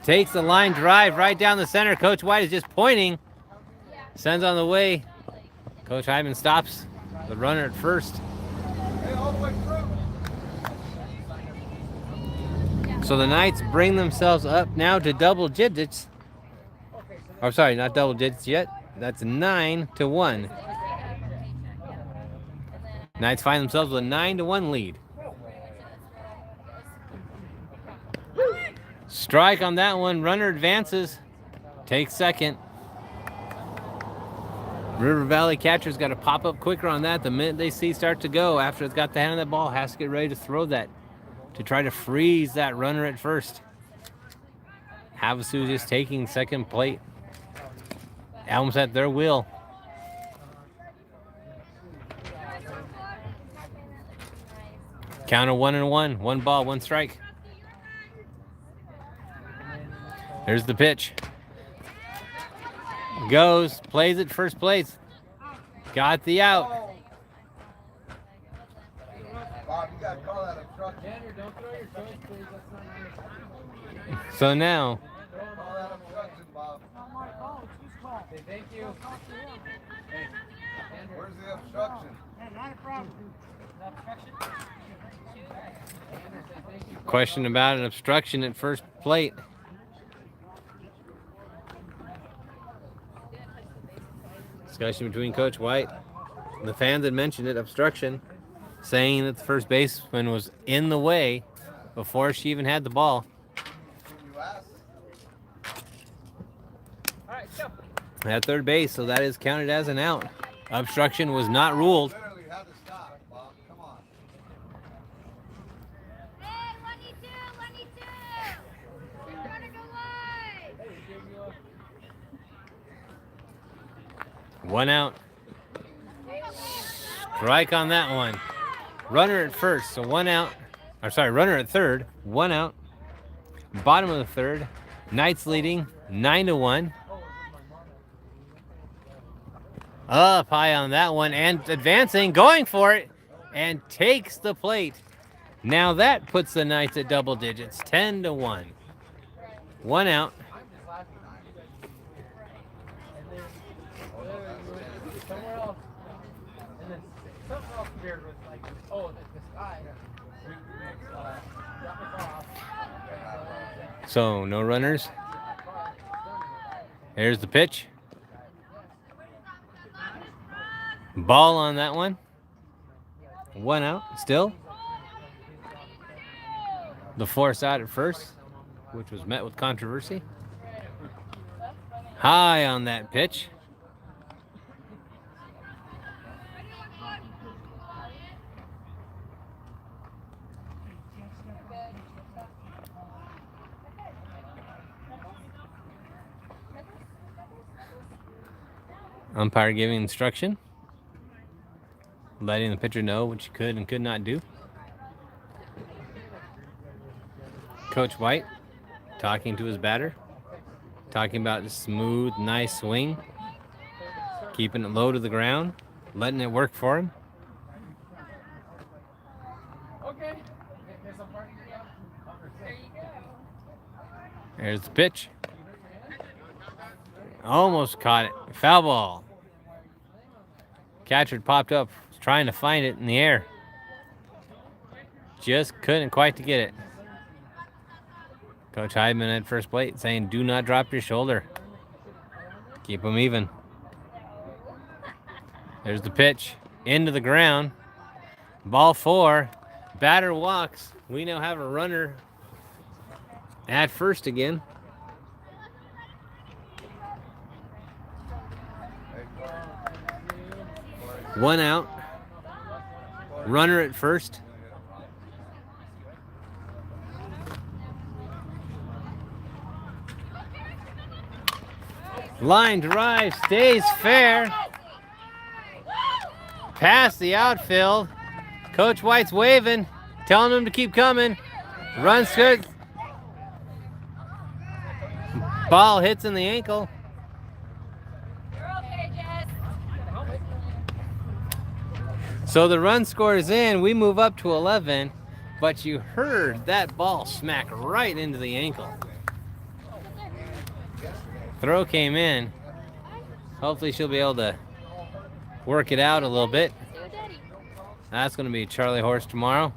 Speaker 4: Takes the line drive right down the center. Coach White is just pointing. Sends on the way. Coach Hyman stops the runner at first. So the Knights bring themselves up now to double digits. Oh, sorry, not double digits yet. That's 9-1. Knights find themselves with a 9-1 lead. Strike on that one. Runner advances. Takes second. River Valley catcher's got to pop up quicker on that the minute they see start to go. After it's got the hand on that ball, has to get ready to throw that to try to freeze that runner at first. Havasu just taking second plate. Almost at their will. Count of 1-1. 1 ball, 1 strike. There's the pitch. Goes, plays it first place. Got the out.
Speaker 5: Bob, you gotta call that obstruction.
Speaker 4: So now,
Speaker 5: Call that obstruction, Bob.
Speaker 3: Thank you.
Speaker 5: Where's the obstruction?
Speaker 4: Question about an obstruction at first plate. Discussion between Coach White and the fans had mentioned it, obstruction, saying that the first baseman was in the way before she even had the ball. At third base, so that is counted as an out. Obstruction was not ruled. One out. Strike on that one. Runner at first, so one out. Or sorry, runner at third, one out. Bottom of the third. Knights leading 9-1. Up high on that one and advancing, going for it, and takes the plate. Now that puts the Knights at double digits, 10-1. One out. So no runners. Here's the pitch. Ball on that one. One out still. The force out at first, which was met with controversy. High on that pitch. Umpire giving instruction, letting the pitcher know what you could and could not do. Coach White talking to his batter, talking about the smooth, nice swing, keeping it low to the ground, letting it work for him. There's the pitch. Almost caught it. Foul ball. Catcher popped up, was trying to find it in the air. Just couldn't quite to get it. Coach Hyman at first plate saying, do not drop your shoulder. Keep them even. There's the pitch. Into the ground. Ball 4. Batter walks. We now have a runner at first again. One out. Runner at first. Line drive, stays fair. Past the outfield. Coach White's waving, telling him to keep coming. Runs good. Ball hits in the ankle. So the run scores in, we move up to 11, but you heard that ball smack right into the ankle. Throw came in. Hopefully she'll be able to work it out a little bit. That's going to be Charlie Horse tomorrow.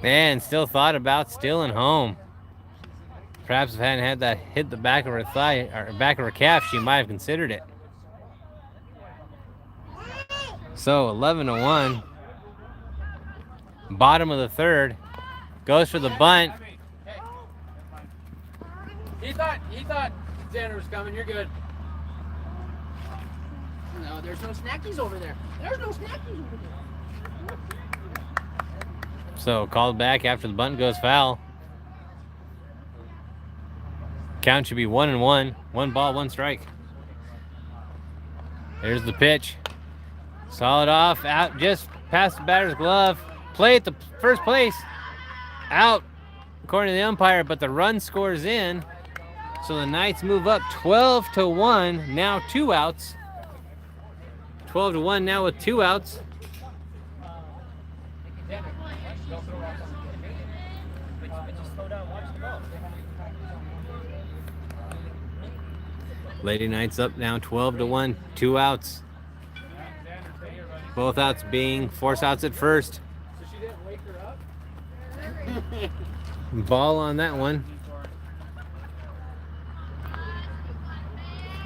Speaker 4: Man, still thought about stealing home. Perhaps if I hadn't had that hit the back of her thigh or back of her calf, she might have considered it. So 11-1. Bottom of the third. Goes for the bunt.
Speaker 3: He thought Xander was coming. You're good. No, there's no snackies over there. There's no snackies over there.
Speaker 4: So called back after the bunt goes foul. Count should be 1-1. 1 ball, 1 strike. There's the pitch. Solid off, out just past the batter's glove. Play at the first place. Out, according to the umpire, but the run scores in. So the Knights move up 12-1. Now 2 outs. 12-1 now with 2 outs. Lady Knights up now 12-1. 2 outs. Both outs being force outs at first.
Speaker 1: So she didn't wake her up?
Speaker 4: Ball on that one.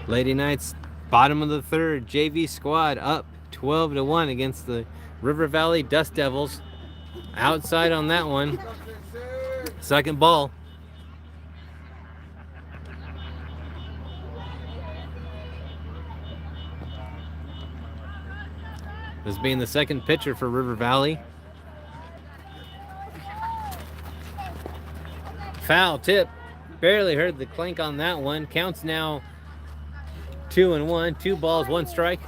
Speaker 4: Lady Knights, bottom of the third. JV squad up 12-1 against the River Valley Dust Devils. Outside on that one. Second ball. This being the second pitcher for River Valley. Foul tip. Barely heard the clink on that one. Counts now 2-1. 2 balls, 1 strike.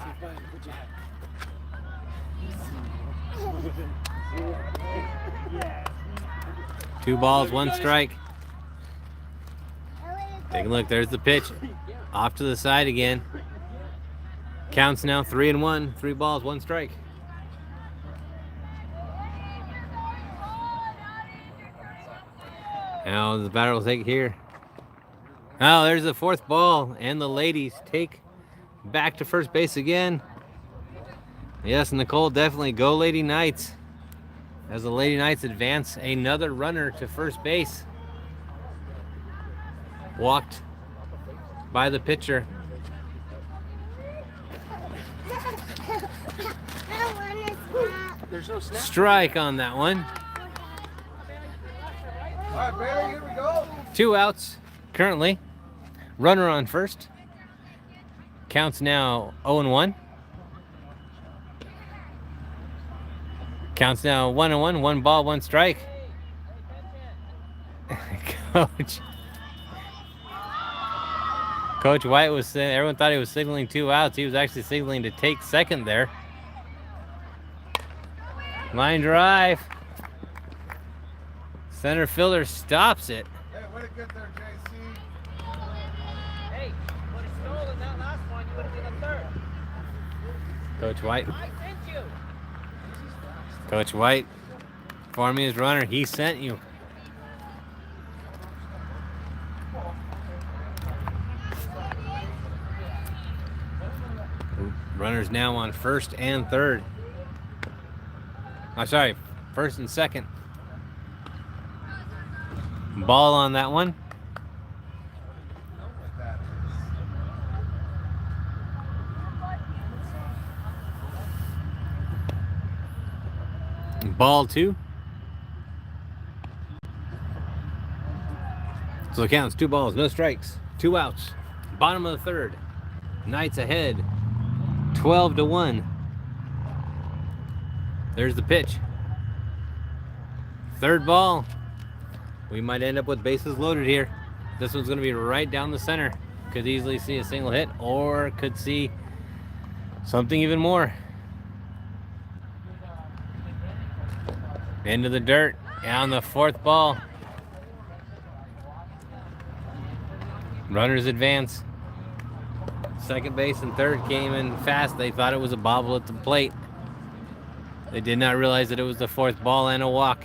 Speaker 4: Two balls, 1 strike. Take a look. There's the pitch. Off to the side again. Counts now 3-1. 3 balls, 1 strike. Now the batter will take it here. Oh, there's the 4th ball, and the ladies take back to first base again. Yes, Nicole, definitely go Lady Knights. As the Lady Knights advance another runner to first base. Walked by the pitcher.
Speaker 1: There's no snap.
Speaker 4: Strike on that one.
Speaker 1: All right, Barry, here we go.
Speaker 4: 2 outs currently. Runner on first. Counts now 0-1. Counts now 1-1. 1 ball, 1 strike. Coach White was saying, everyone thought he was signaling 2 outs. He was actually signaling to take second there. Line drive. Center fielder stops it.
Speaker 5: Hey, way to get there, JC.
Speaker 3: Hey, would have stolen that last one, you would have been a third.
Speaker 4: Coach White.
Speaker 3: I sent you.
Speaker 4: Coach White forming his runner. He sent you. Runners now on first and third. I'm sorry, first and second. Ball on that one. Ball 2. So it counts 2 balls, no strikes, 2 outs. Bottom of the third. Knights ahead, 12-1. There's the pitch. Third ball. We might end up with bases loaded here. This one's going to be right down the center. Could easily see a single hit, or could see something even more. Into the dirt. On the 4th ball. Runners advance. Second base and third came in fast. They thought it was a bobble at the plate. They did not realize that it was the 4th ball and a walk.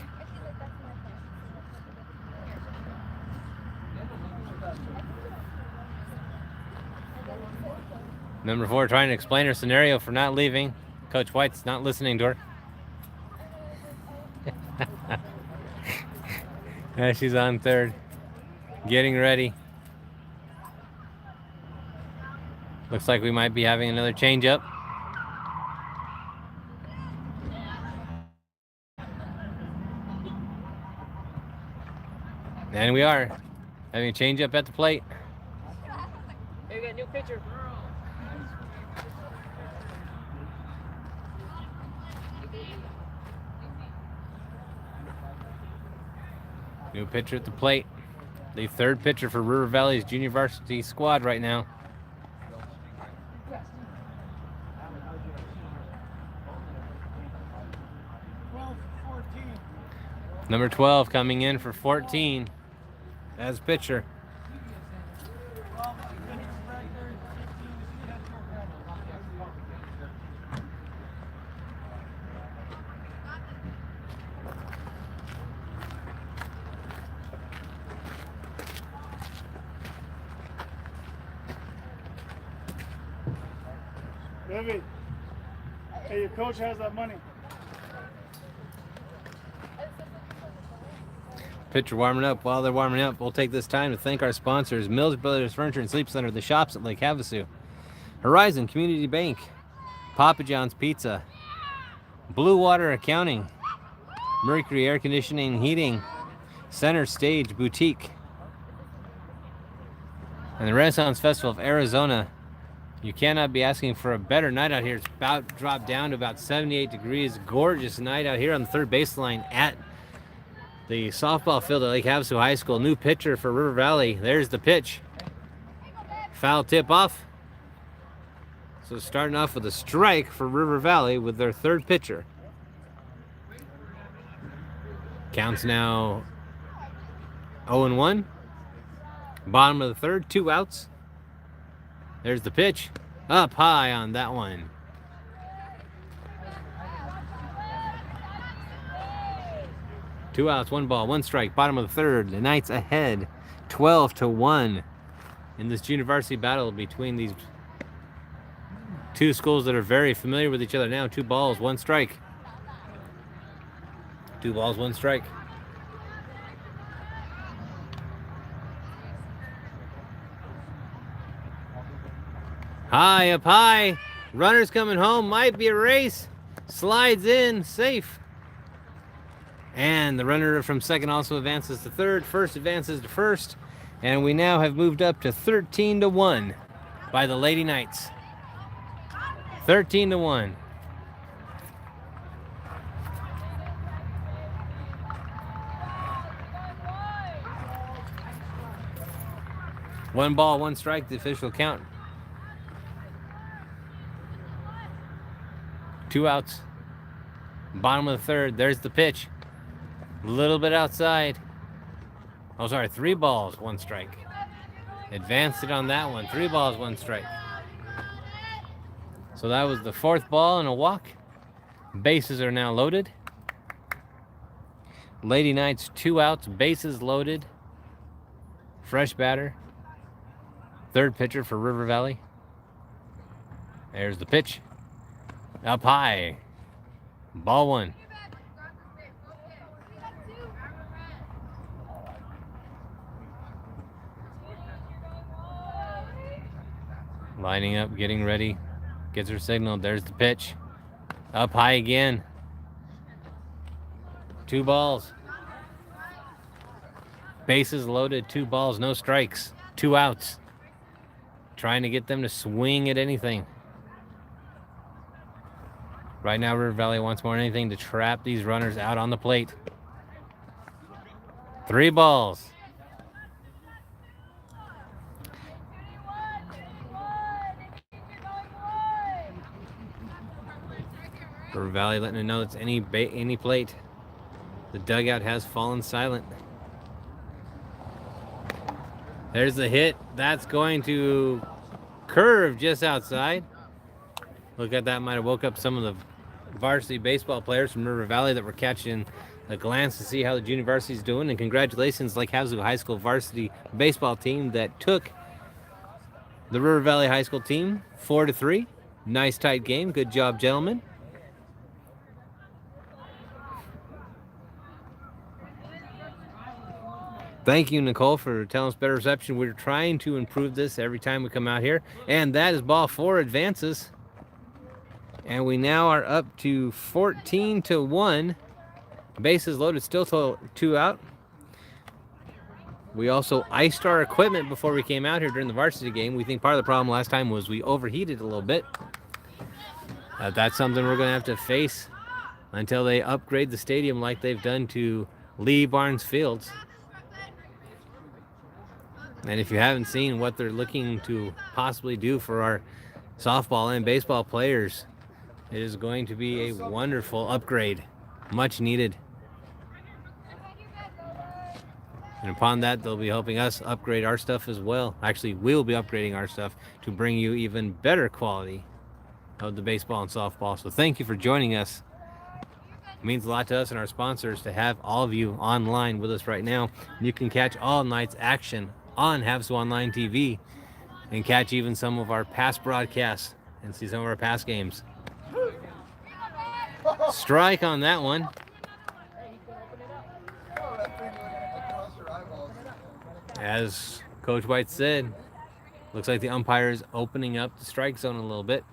Speaker 4: Number 4 trying to explain her scenario for not leaving. Coach White's not listening to her. She's on third. Getting ready. Looks like we might be having another changeup. And we are having a changeup at the plate.
Speaker 3: Here we got a new pitcher.
Speaker 4: New pitcher at the plate. The 3rd pitcher for River Valley's junior varsity squad right now. Number 12 coming in for 14 as pitcher.
Speaker 6: Baby, hey, your coach has that money.
Speaker 4: Pitcher warming up. While they're warming up, we'll take this time to thank our sponsors: Mills Brothers Furniture and Sleep Center, the shops at Lake Havasu, Horizon Community Bank, Papa John's Pizza, Blue Water Accounting, Mercury Air Conditioning and Heating, Center Stage Boutique, and the Renaissance Festival of Arizona. You cannot be asking for a better night out here. It's about dropped down to about 78 degrees. Gorgeous night out here on the third baseline at the softball field at Lake Havasu High School. New pitcher for River Valley. There's the pitch. Foul tip off. So starting off with a strike for River Valley with their third pitcher. Counts now 0-1. Bottom of the third, 2 outs. There's the pitch. Up high on that one. Two outs, 1 ball, 1 strike. Bottom of the third. The Knights ahead 12-1 in this junior varsity battle between these two schools that are very familiar with each other now. 2 balls, 1 strike. 2 balls, 1 strike. High, up high. Runners coming home. Might be a race. Slides in, safe. And the runner from second also advances to third. First advances to first. And we now have moved up to 13-1 by the Lady Knights. 13-1. One ball, 1 strike, the official count. 2 outs. Bottom of the third. There's the pitch. A little bit outside. Oh, sorry. 3 balls, 1 strike. Advanced it on that one. 3 balls, 1 strike. So that was the 4th ball and a walk. Bases are now loaded. Lady Knights 2 outs. Bases loaded. Fresh batter. Third pitcher for River Valley. There's the pitch. Up high. Ball 1. Lining up, getting ready. Gets her signal. There's the pitch. Up high again. 2 balls. Bases loaded. 2 balls, no strikes. 2 outs. Trying to get them to swing at anything. Right now, River Valley wants more than anything to trap these runners out on the plate. 3 balls. River Valley letting them know it's any plate. The dugout has fallen silent. There's the hit. That's going to curve just outside. Look at that. Might have woke up some of the varsity baseball players from River Valley that were catching a glance to see how the junior varsity is doing. And congratulations, Lake Havasu High School varsity baseball team that took the River Valley High School team 4-3. Nice tight game. Good job, gentlemen. Thank you, Nicole, for telling us better reception. We're trying to improve this every time we come out here. And that is ball 4, advances. And we now are up to 14-1. Bases loaded, still 2 out. We also iced our equipment before we came out here during the varsity game. We think part of the problem last time was we overheated a little bit. That's something we're going to have to face until they upgrade the stadium like they've done to Lee Barnes Fields. And if you haven't seen what they're looking to possibly do for our softball and baseball players, it is going to be a wonderful upgrade, much needed. And upon that, they'll be helping us upgrade our stuff as well. Actually, we'll be upgrading our stuff to bring you even better quality of the baseball and softball. So thank you for joining us. It means a lot to us and our sponsors to have all of you online with us right now. You can catch all night's action on Havasu Online TV and catch even some of our past broadcasts and see some of our past games. Strike on that one. As Coach White said, looks like the umpire is opening up the strike zone a little bit.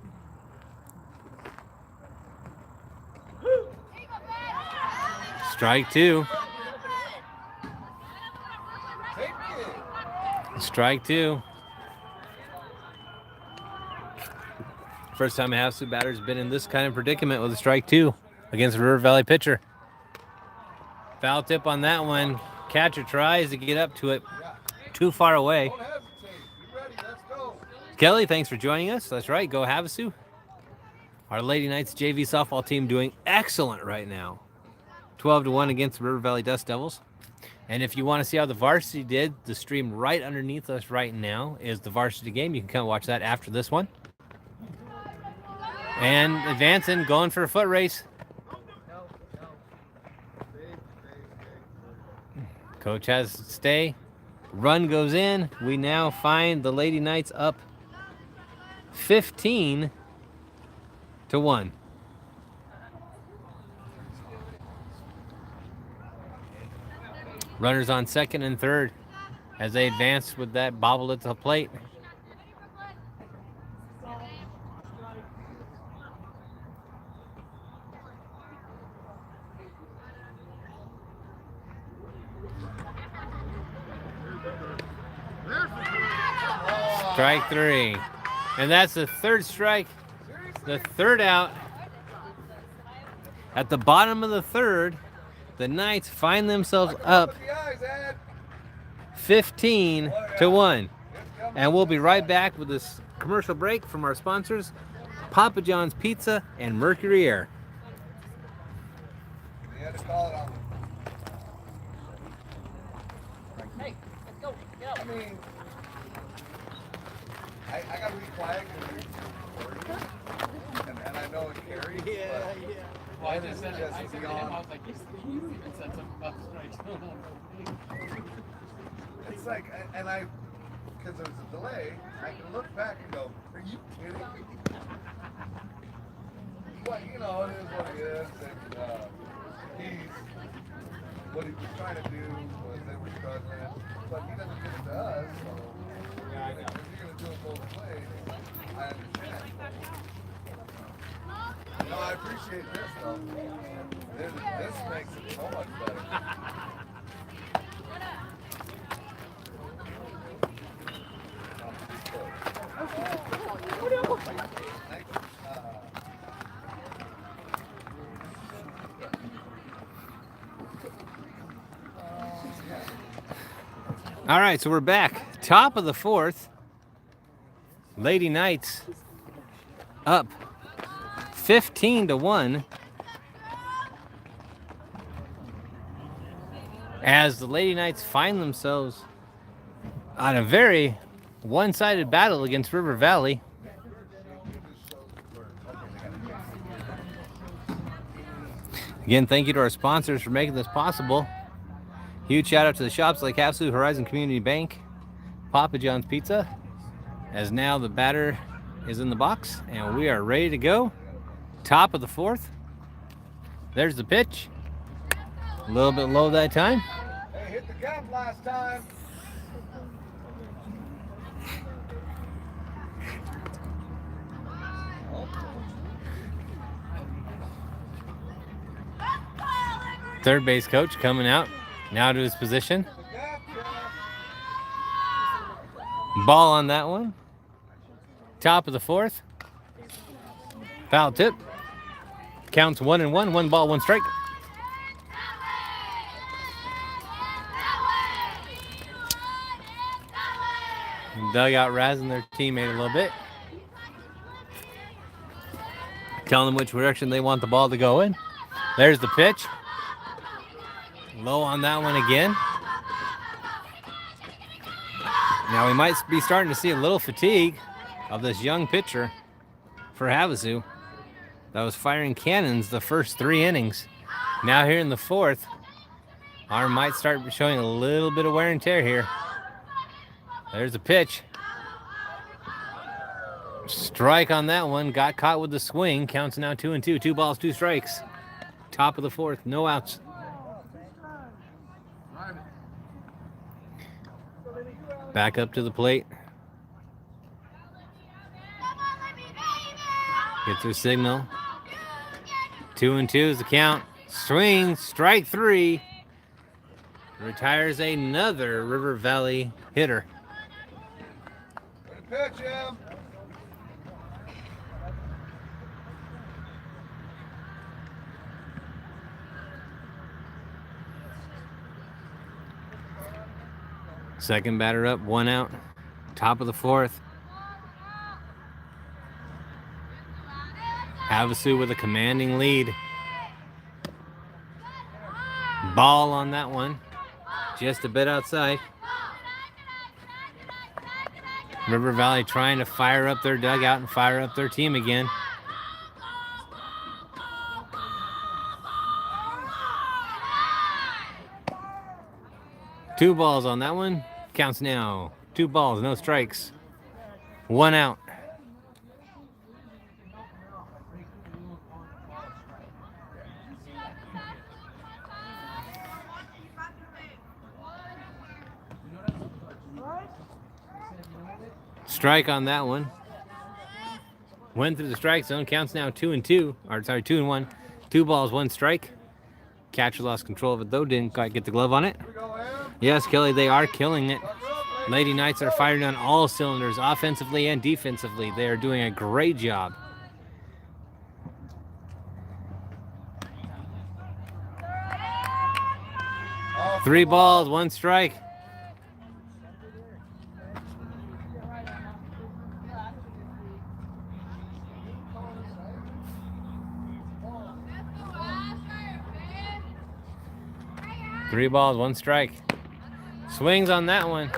Speaker 4: Strike two. Strike two. First time a Havasu batter's been in this kind of predicament with a strike two against a River Valley pitcher. Foul tip on that one. Catcher tries to get up to it. Too far away. Kelly, thanks for joining us. That's right, go Havasu. Our Lady Knights JV softball team doing excellent right now. 12-1 against the River Valley Dust Devils. And if you want to see how the varsity did, the stream right underneath us right now is the varsity game. You can come watch that after this one. And advancing, going for a foot race. Coach has to stay. Run goes in. We now find the Lady Knights up 15-1. Runners on second and third as they advance with that bobble at the plate. Strike three. And that's the third strike, the third out. At the bottom of the third, the Knights find themselves up 15-1. And we'll be right back with this commercial break from our sponsors, Papa John's Pizza and Mercury Air.
Speaker 5: They had to call it on.
Speaker 3: Hey, let's go. Get out.
Speaker 5: I mean, I gotta be quiet and I know it's Carrie. Yeah.
Speaker 3: Well, I just said it.
Speaker 5: Just
Speaker 3: I said to him, I was like, you even said something about the strikes.
Speaker 5: It's like, and because there was a delay, I can look back and go, are you kidding me? But, you know, it is what it is. And what he was trying to do was they were struggling, but he doesn't give it to us, so if you're going to do it both ways, I understand. No, I appreciate this, though. This makes it so much better.
Speaker 4: All right, so we're back. Top of the fourth. Lady Knights up 15-1. As the Lady Knights find themselves on a very one-sided battle against River Valley. Again, thank you to our sponsors for making this possible. Huge shout out to the shops like Havasu, Horizon Community Bank, Papa John's Pizza, as now the batter is in the box and we are ready to go. Top of the fourth. There's the pitch. A little bit low that time.
Speaker 5: Hey, hit the gap last time.
Speaker 4: Third base coach coming out now to his position. Ball on that one. Top of the fourth. Foul tip. Counts 1-1. 1 ball, 1 strike. Dugout razzing their teammate a little bit. Telling them which direction they want the ball to go in. There's the pitch. Low on that one again. Now we might be starting to see a little fatigue of this young pitcher for Havasu that was firing cannons the first 3 innings. Now here in the fourth, arm might start showing a little bit of wear and tear here. There's the pitch. Strike on that one. Got caught with the swing. Counts now 2-2. 2 balls, 2 strikes. Top of the fourth. No outs. Back up to the plate. Gets her signal. 2-2 is the count. Swing, strike 3. Retires another River Valley hitter.
Speaker 5: Pitch him.
Speaker 4: Second batter up, 1 out. Top of the fourth. Havasu with a commanding lead. Ball on that one. Just a bit outside. River Valley trying to fire up their dugout and fire up their team again. Two balls on that one. Counts now. 2 balls, no strikes. 1 out. Strike on that one. Went through the strike zone. Counts now 2-2. Or sorry, 2-1. 2 balls, 1 strike. Catcher lost control of it though. Didn't quite get the glove on it. Yes, Kelly, they are killing it. Lady Knights are firing on all cylinders, offensively and defensively. They are doing a great job. Three balls, 1 strike. Three balls, 1 strike. Swings on that one.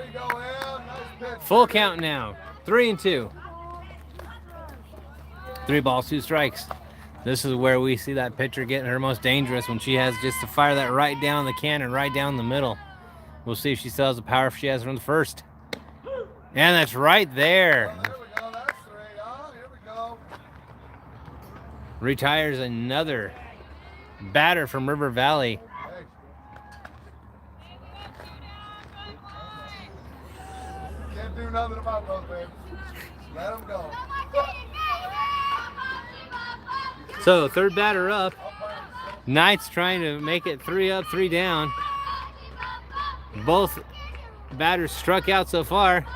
Speaker 4: Full count now. 3-2. 3 balls, 2 strikes. This is where we see that pitcher getting her most dangerous, when she has just to fire that right down the cannon, right down the middle. We'll see if she still has the power if she has from the first. And that's right there.
Speaker 5: There we go. That's 3. Oh, here we go.
Speaker 4: Retires another batter from River Valley.
Speaker 5: Can't do nothing about those, baby. Let them go.
Speaker 4: So, third batter up. Knights trying to make it 3 up, 3 down. Both batters struck out so far.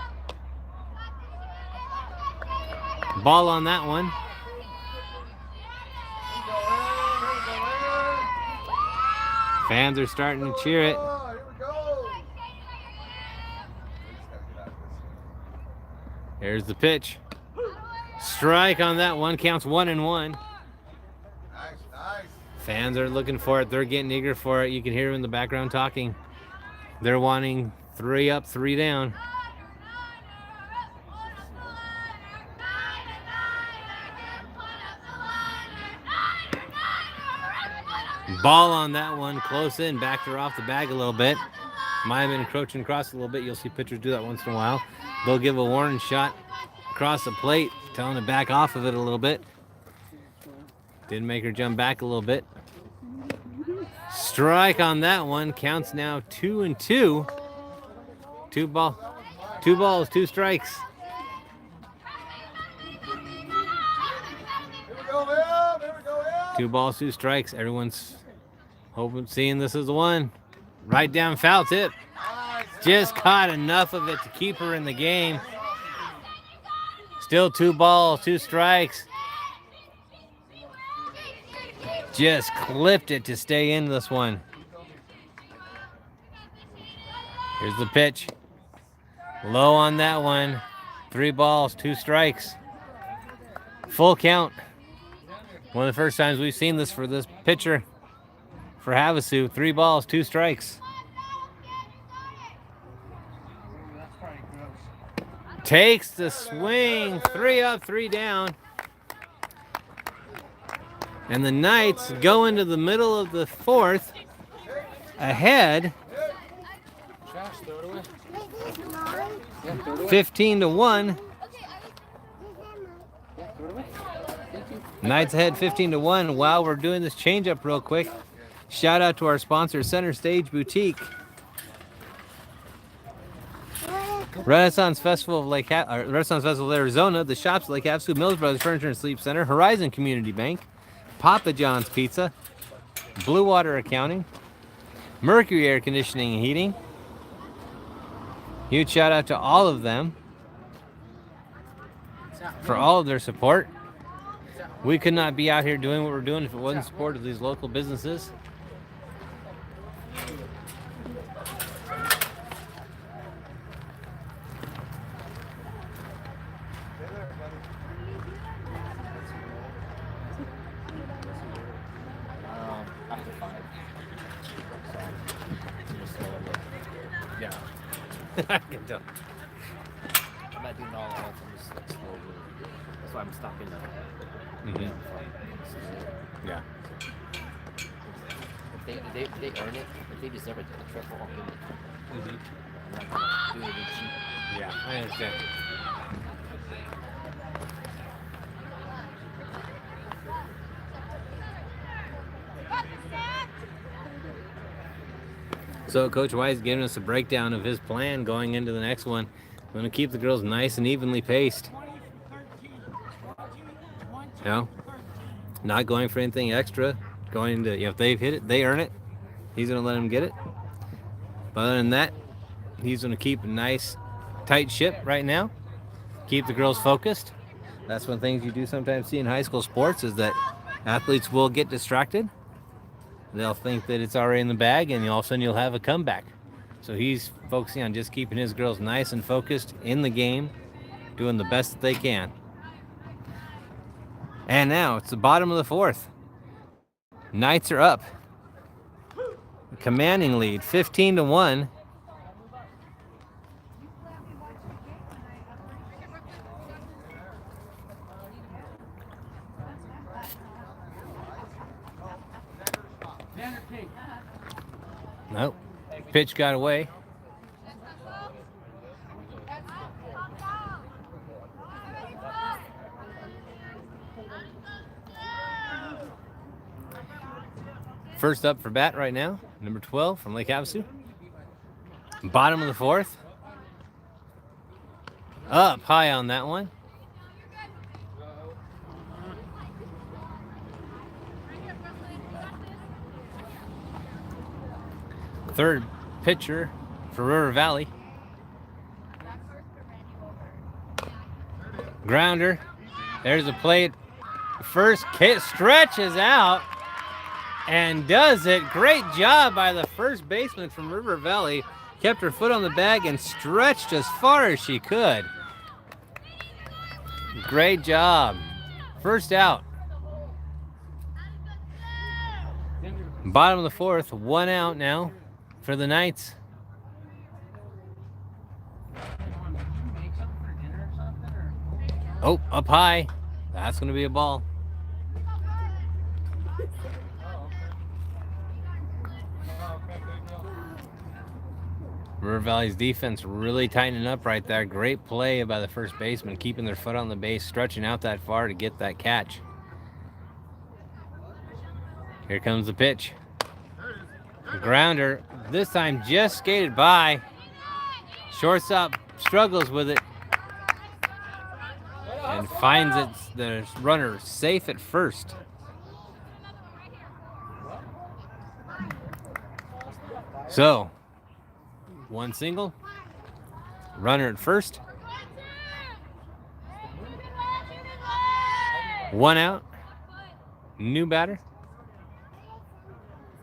Speaker 4: Ball on that one. Fans are starting to cheer it.
Speaker 5: Oh, here we go.
Speaker 4: Here's the pitch. Strike on that one. Counts 1-1.
Speaker 5: Nice, nice.
Speaker 4: Fans are looking for it. They're getting eager for it. You can hear them in the background talking. They're wanting 3 up, 3 down. Ball on that one. Close in. Backed her off the bag a little bit. Might have been encroaching across a little bit. You'll see pitchers do that once in a while. They'll give a warning shot across the plate, telling to back off of it a little bit. Didn't make her jump back a little bit. Strike on that one. Counts now 2-2. 2 balls, 2 strikes.
Speaker 5: Here we go, man. Here we go, man.
Speaker 4: 2 balls, 2 strikes. Everyone's hoping, seeing this as the one. Right down foul tip. Just caught enough of it to keep her in the game. Still 2 balls, 2 strikes. Just clipped it to stay in this one. Here's the pitch. Low on that one. 3 balls, 2 strikes. Full count. One of the first times we've seen this for this pitcher for Havasu. 3 balls, 2 strikes. Takes the swing. 3 up, 3 down. And the Knights go into the middle of the fourth ahead 15-1. Knights ahead 15-1. While we're doing this change-up real quick, shout out to our sponsor, Center Stage Boutique. Renaissance Festival of Arizona, the shops at Lake Havasu, Mills Brothers Furniture and Sleep Center, Horizon Community Bank, Papa John's Pizza, Blue Water Accounting, Mercury Air Conditioning and Heating. Huge shout out to all of them for all of their support. We could not be out here doing what we're doing if it wasn't support of these local businesses.
Speaker 7: After 5. Yeah.
Speaker 4: I can tell.
Speaker 7: I'm not doing all at once. I'm just like slowly. That's why I'm stopping the.
Speaker 4: Yeah.
Speaker 7: If they earn it, if they deserve a triple, I'll give it. I'm not gonna do anything cheap.
Speaker 4: Yeah, I understand. So Coach White's giving us a breakdown of his plan going into the next one. Going to keep the girls nice and evenly paced. You know, not going for anything extra. Going to, if they've hit it, they earn it. He's going to let them get it. But other than that, he's going to keep a nice, tight ship right now. Keep the girls focused. That's one of the things you do sometimes see in high school sports is that athletes will get distracted. They'll think that it's already in the bag, and all of a sudden you'll have a comeback. So he's focusing on just keeping his girls nice and focused in the game, doing the best that they can. And now it's the bottom of the 4th. Knights are up. A commanding lead, 15-1. Nope. Pitch got away. First up for bat right now, number 12 from Lake Havasu. Bottom of the 4th. Up high on that one. Third pitcher for River Valley. Grounder. There's a plate. First kid stretches out and does it. Great job by the first baseman from River Valley. Kept her foot on the bag and stretched as far as she could. Great job. First out. Bottom of the 4th, 1 out now for the Knights. Oh, up high. That's going to be a ball. River Valley's defense really tightening up right there. Great play by the first baseman, keeping their foot on the base, stretching out that far to get that catch. Here comes the pitch. The grounder, this time just skated by. Shortstop struggles with it and finds the runner safe at first. So, one single, runner at first, 1 out, new batter,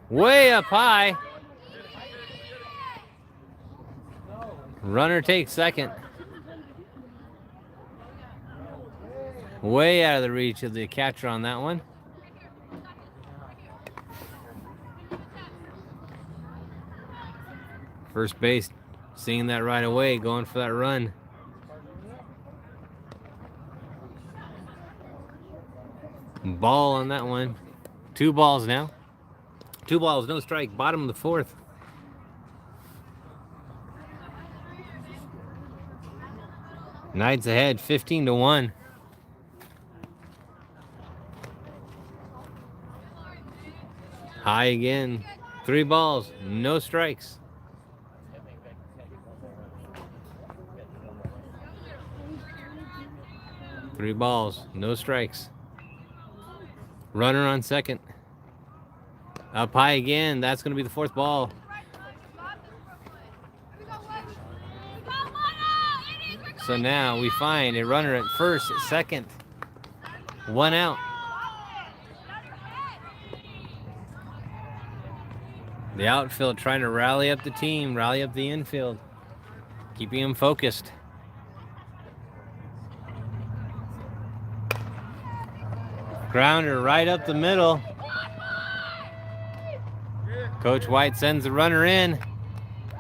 Speaker 4: way up high, runner takes second, way out of the reach of the catcher on that one. First base, seeing that right away, going for that run. Ball on that one. 2 balls now. 2 balls, no strike. Bottom of the 4th. Knights ahead, 15-1. High again. 3 balls, no strikes. Three balls, no strikes. Runner on second. Up high again. That's going to be the 4th ball. So now we find a runner at first, second. 1 out. The outfield trying to rally up the team, rally up the infield, keeping them focused. Grounder right up the middle. Coach White sends the runner in.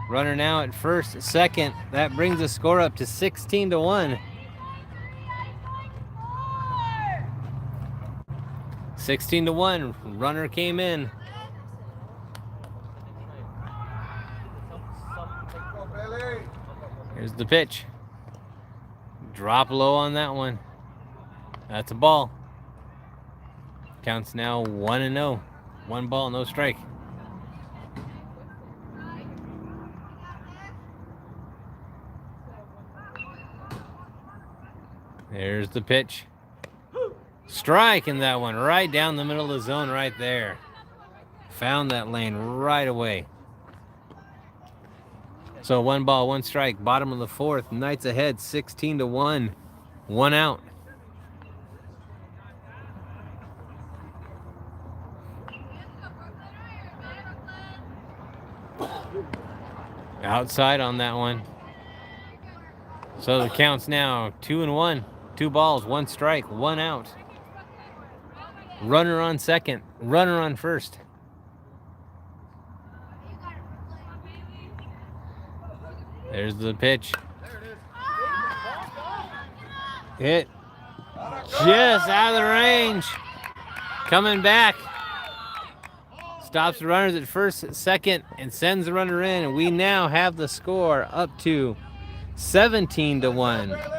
Speaker 4: Runner now at first, second. That brings the score up to 16-1. 16-1. Runner came in. Here's the pitch. Drop low on that one. That's a ball. Counts now 1-0. 1 ball, no strike. There's the pitch. Strike in that one, right down the middle of the zone right there. Found that lane right away. So 1 ball, 1 strike, bottom of the 4th. Knights ahead, 16-1. 1 out. Outside on that one. So the count's now 2-1. 2 balls, 1 strike, 1 out. Runner on second, runner on first. There's the pitch. Hit just out of the range. Coming back. Stops the runners at first, second, and sends the runner in. And we now have the score up to 17-1.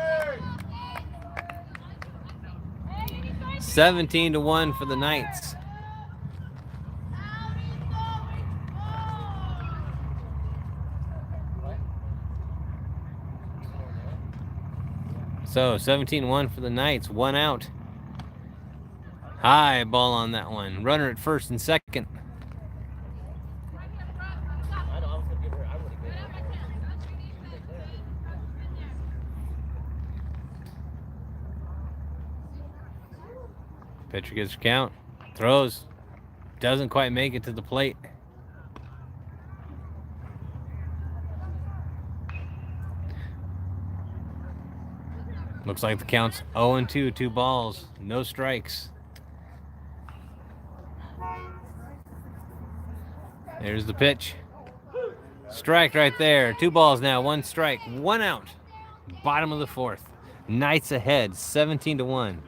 Speaker 4: 17-1 for the Knights. So 17-1 for the Knights, 1 out. High ball on that one. Runner at first and second. Pitcher gets a count, throws, doesn't quite make it to the plate. Looks like the count's 0-2, 2 balls, no strikes. There's the pitch. Strike right there. 2 balls now, 1 strike, 1 out. Bottom of the 4th. Knights ahead, 17-1.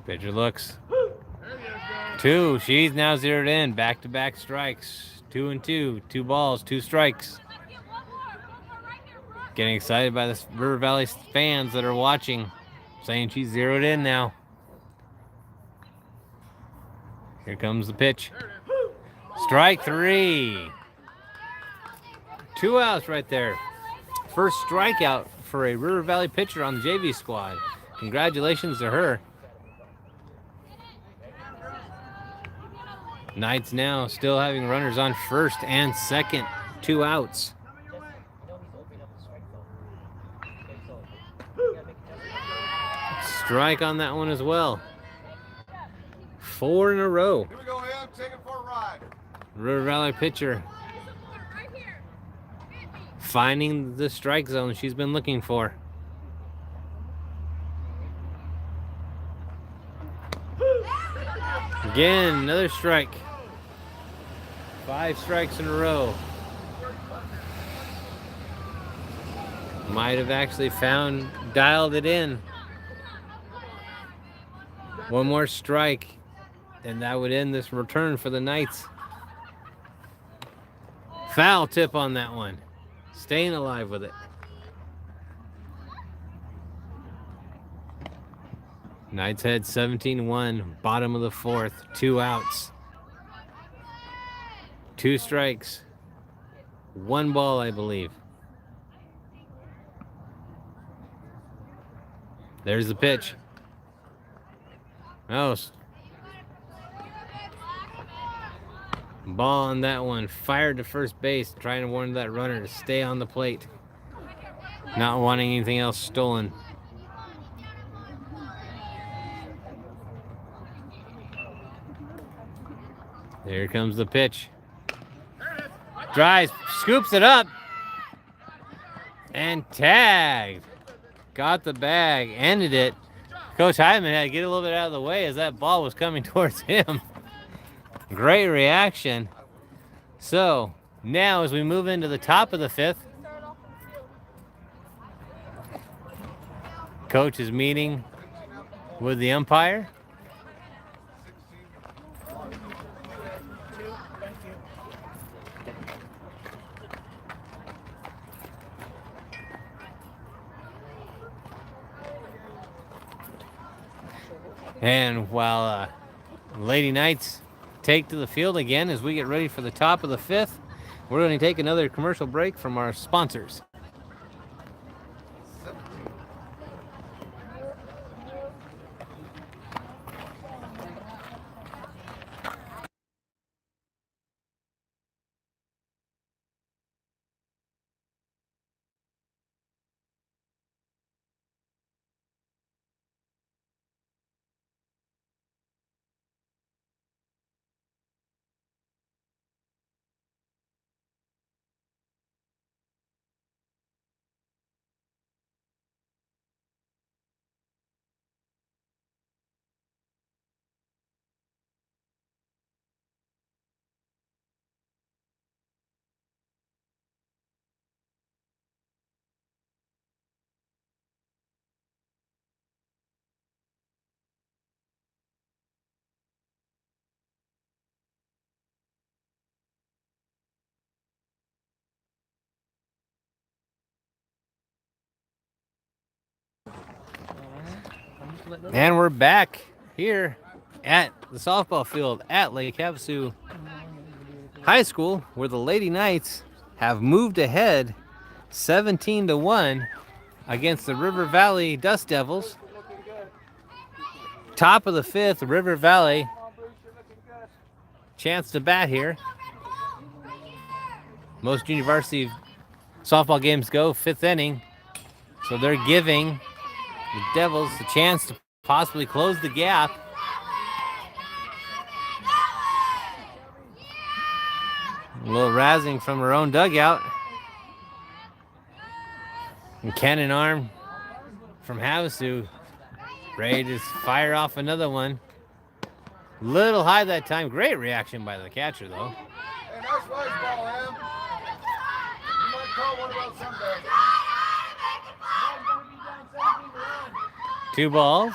Speaker 4: Pitcher looks. 2. She's now zeroed in. Back-to-back strikes. 2-2. 2 balls, 2 strikes. Getting excited by the River Valley fans that are watching, saying she's zeroed in now. Here comes the pitch. Strike 3. 2 outs right there. First strikeout for a River Valley pitcher on the JV squad. Congratulations to her. Knights now still having runners on first and second. 2 outs. Strike on that one as well. 4 in a row.
Speaker 5: Here we go, Em. Take it for a ride.
Speaker 4: River Valley pitcher finding the strike zone she's been looking for. Again, another strike. 5 strikes in a row. Might have actually dialed it in. 1 more strike, and that would end this return for the Knights. Foul tip on that one. staying alive with it. Knights head 17-1, bottom of the fourth, 2 outs. 2 strikes. 1 ball, I believe. There's the pitch. Oh, ball on that one. Fired to first base, trying to warn that runner to stay on the plate. Not wanting anything else stolen. Here comes the pitch. Drives, scoops it up. And tagged. Got the bag, ended it. Coach Hyman had to get a little bit out of the way as that ball was coming towards him. Great reaction. So now as we move into the top of the 5th, coach is meeting with the umpire. And while Lady Knights take to the field again as we get ready for the top of the 5th, we're going to take another commercial break from our sponsors. And we're back here at the softball field at Lake Havasu High School, where the Lady Knights have moved ahead 17-1 against the River Valley Dust Devils. Top of the 5th, River Valley chance to bat here. Most junior varsity softball games go 5th inning, so they're giving the Devils a chance to possibly close the gap. A little razzing from her own dugout. And cannon arm from Havasu, ready to fire off another one. Little high that time. Great reaction by the catcher, though.
Speaker 5: Hey, nice flash ball, Em. You might call one about someday.
Speaker 4: 2 balls.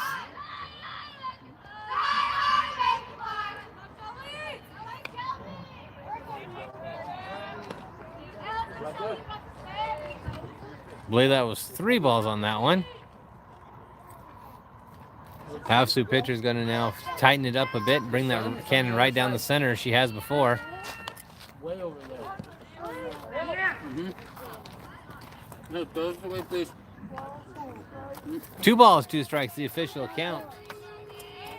Speaker 4: I believe that was 3 balls on that one. Havasu pitcher is going to now tighten it up a bit, bring that cannon right down the center she has before.
Speaker 3: Way over there. No, throw it away, please.
Speaker 4: 2 balls, 2 strikes, the official count.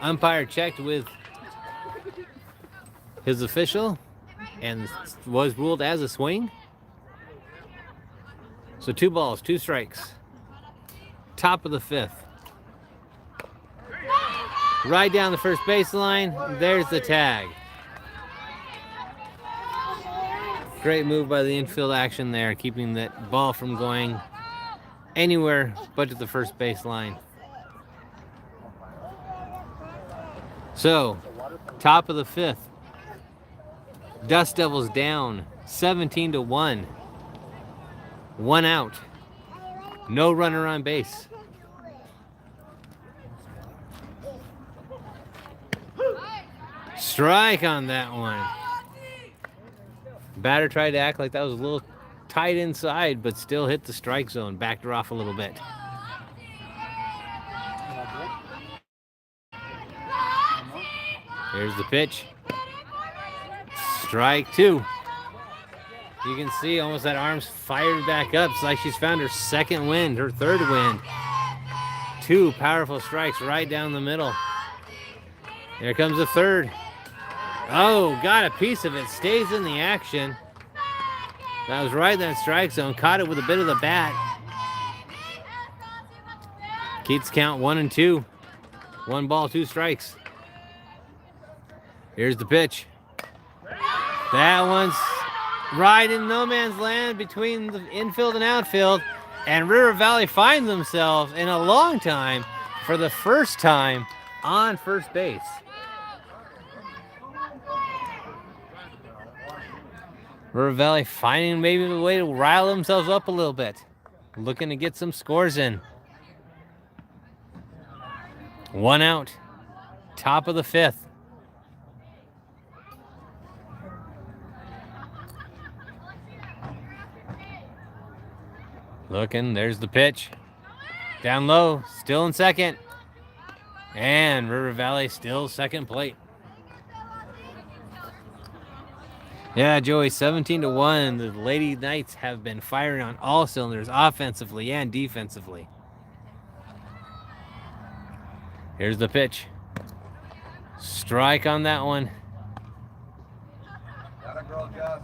Speaker 4: Umpire checked with his official and was ruled as a swing. So 2 balls, 2 strikes. Top of the 5th. Right down the first baseline. There's the tag. Great move by the infield action there, keeping that ball from going anywhere but to the first baseline. So, top of the 5th. Dust Devils down 17-1. 1 out. No runner on base. Strike on that one. Batter tried to act like that was a little tight inside, but still hit the strike zone. Backed her off a little bit. Here's the pitch. Strike 2. You can see almost that arm's fired back up. It's like she's found her second wind, her third wind. 2 powerful strikes right down the middle. Here comes the third. Oh, got a piece of it. Stays in the action. That was right in that strike zone. Caught it with a bit of the bat. Keeps count 1 and 2. 1 ball, 2 strikes. Here's the pitch. That one's right in no man's land between the infield and outfield. And River Valley find themselves in a long time for the first time on first base. River Valley finding maybe a way to rile themselves up a little bit. Looking to get some scores in. 1 out. Top of the 5th. Looking, there's the pitch. Down low, still in second. And River Valley still second plate. Yeah, Joey, 17-1. The Lady Knights have been firing on all cylinders, offensively and defensively. Here's the pitch. Strike on that one.
Speaker 5: Gotta grow, Gus.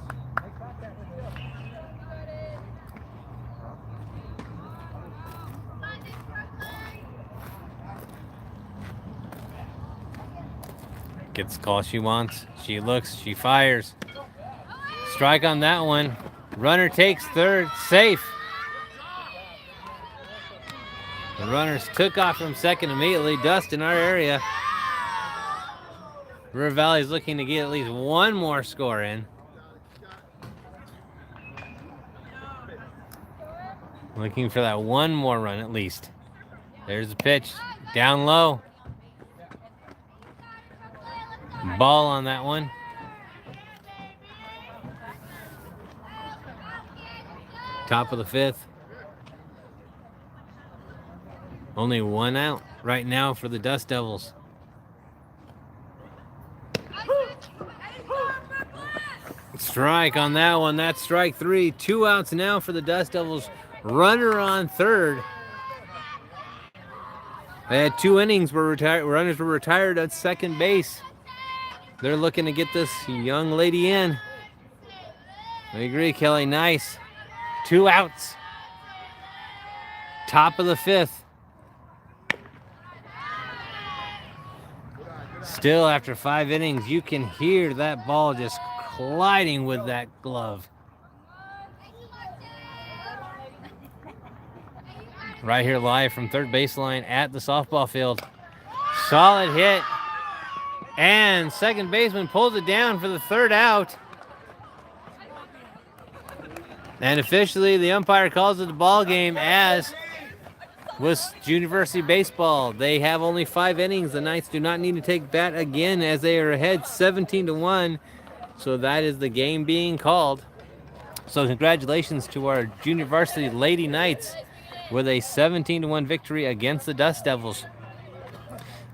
Speaker 4: Gets the call she wants. She looks, she fires. Strike on that one. Runner takes third, safe. The runners took off from second immediately. Dust in our area. River Valley is looking to get at least 1 more score in. Looking for that 1 more run at least. There's the pitch. Down low. Ball on that one. Top of the 5th. Only 1 out right now for the Dust Devils. Strike on that one. That's strike 3. 2 outs now for the Dust Devils. Runner on third. They had 2 innings where runners were retired at second base. They're looking to get this young lady in. I agree, Kelly. Nice. 2 outs. Top of the 5th. Still, after 5 innings, you can hear that ball just colliding with that glove. Right here live from third baseline at the softball field. Solid hit. And second baseman pulls it down for the 3rd out. And officially, the umpire calls it the ball game, as with University Baseball. They have only 5 innings. The Knights do not need to take bat again, as they are ahead 17-1. So that is the game being called. So congratulations to our Junior Varsity Lady Knights with a 17-1 victory against the Dust Devils.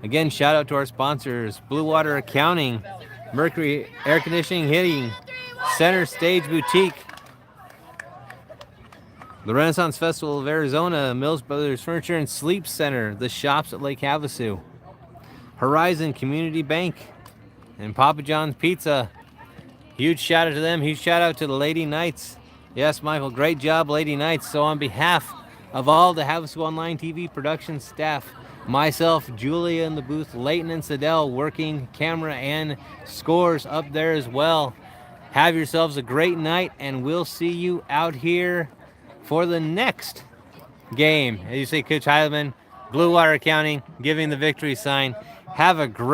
Speaker 4: Again, shout out to our sponsors: Blue Water Accounting, Mercury Air Conditioning Heating, Center Stage Boutique, the Renaissance Festival of Arizona, Mills Brothers Furniture and Sleep Center, the shops at Lake Havasu, Horizon Community Bank, and Papa John's Pizza. Huge shout out to them. Huge shout out to the Lady Knights. Yes, Michael, great job, Lady Knights. So on behalf of all the Havasu Online TV production staff, myself, Julia in the booth, Leighton and Sidell working camera and scores up there as well. Have yourselves a great night, and we'll see you out here for the next game. As you say, Coach Heileman, Blue Water Accounting giving the victory sign. Have a great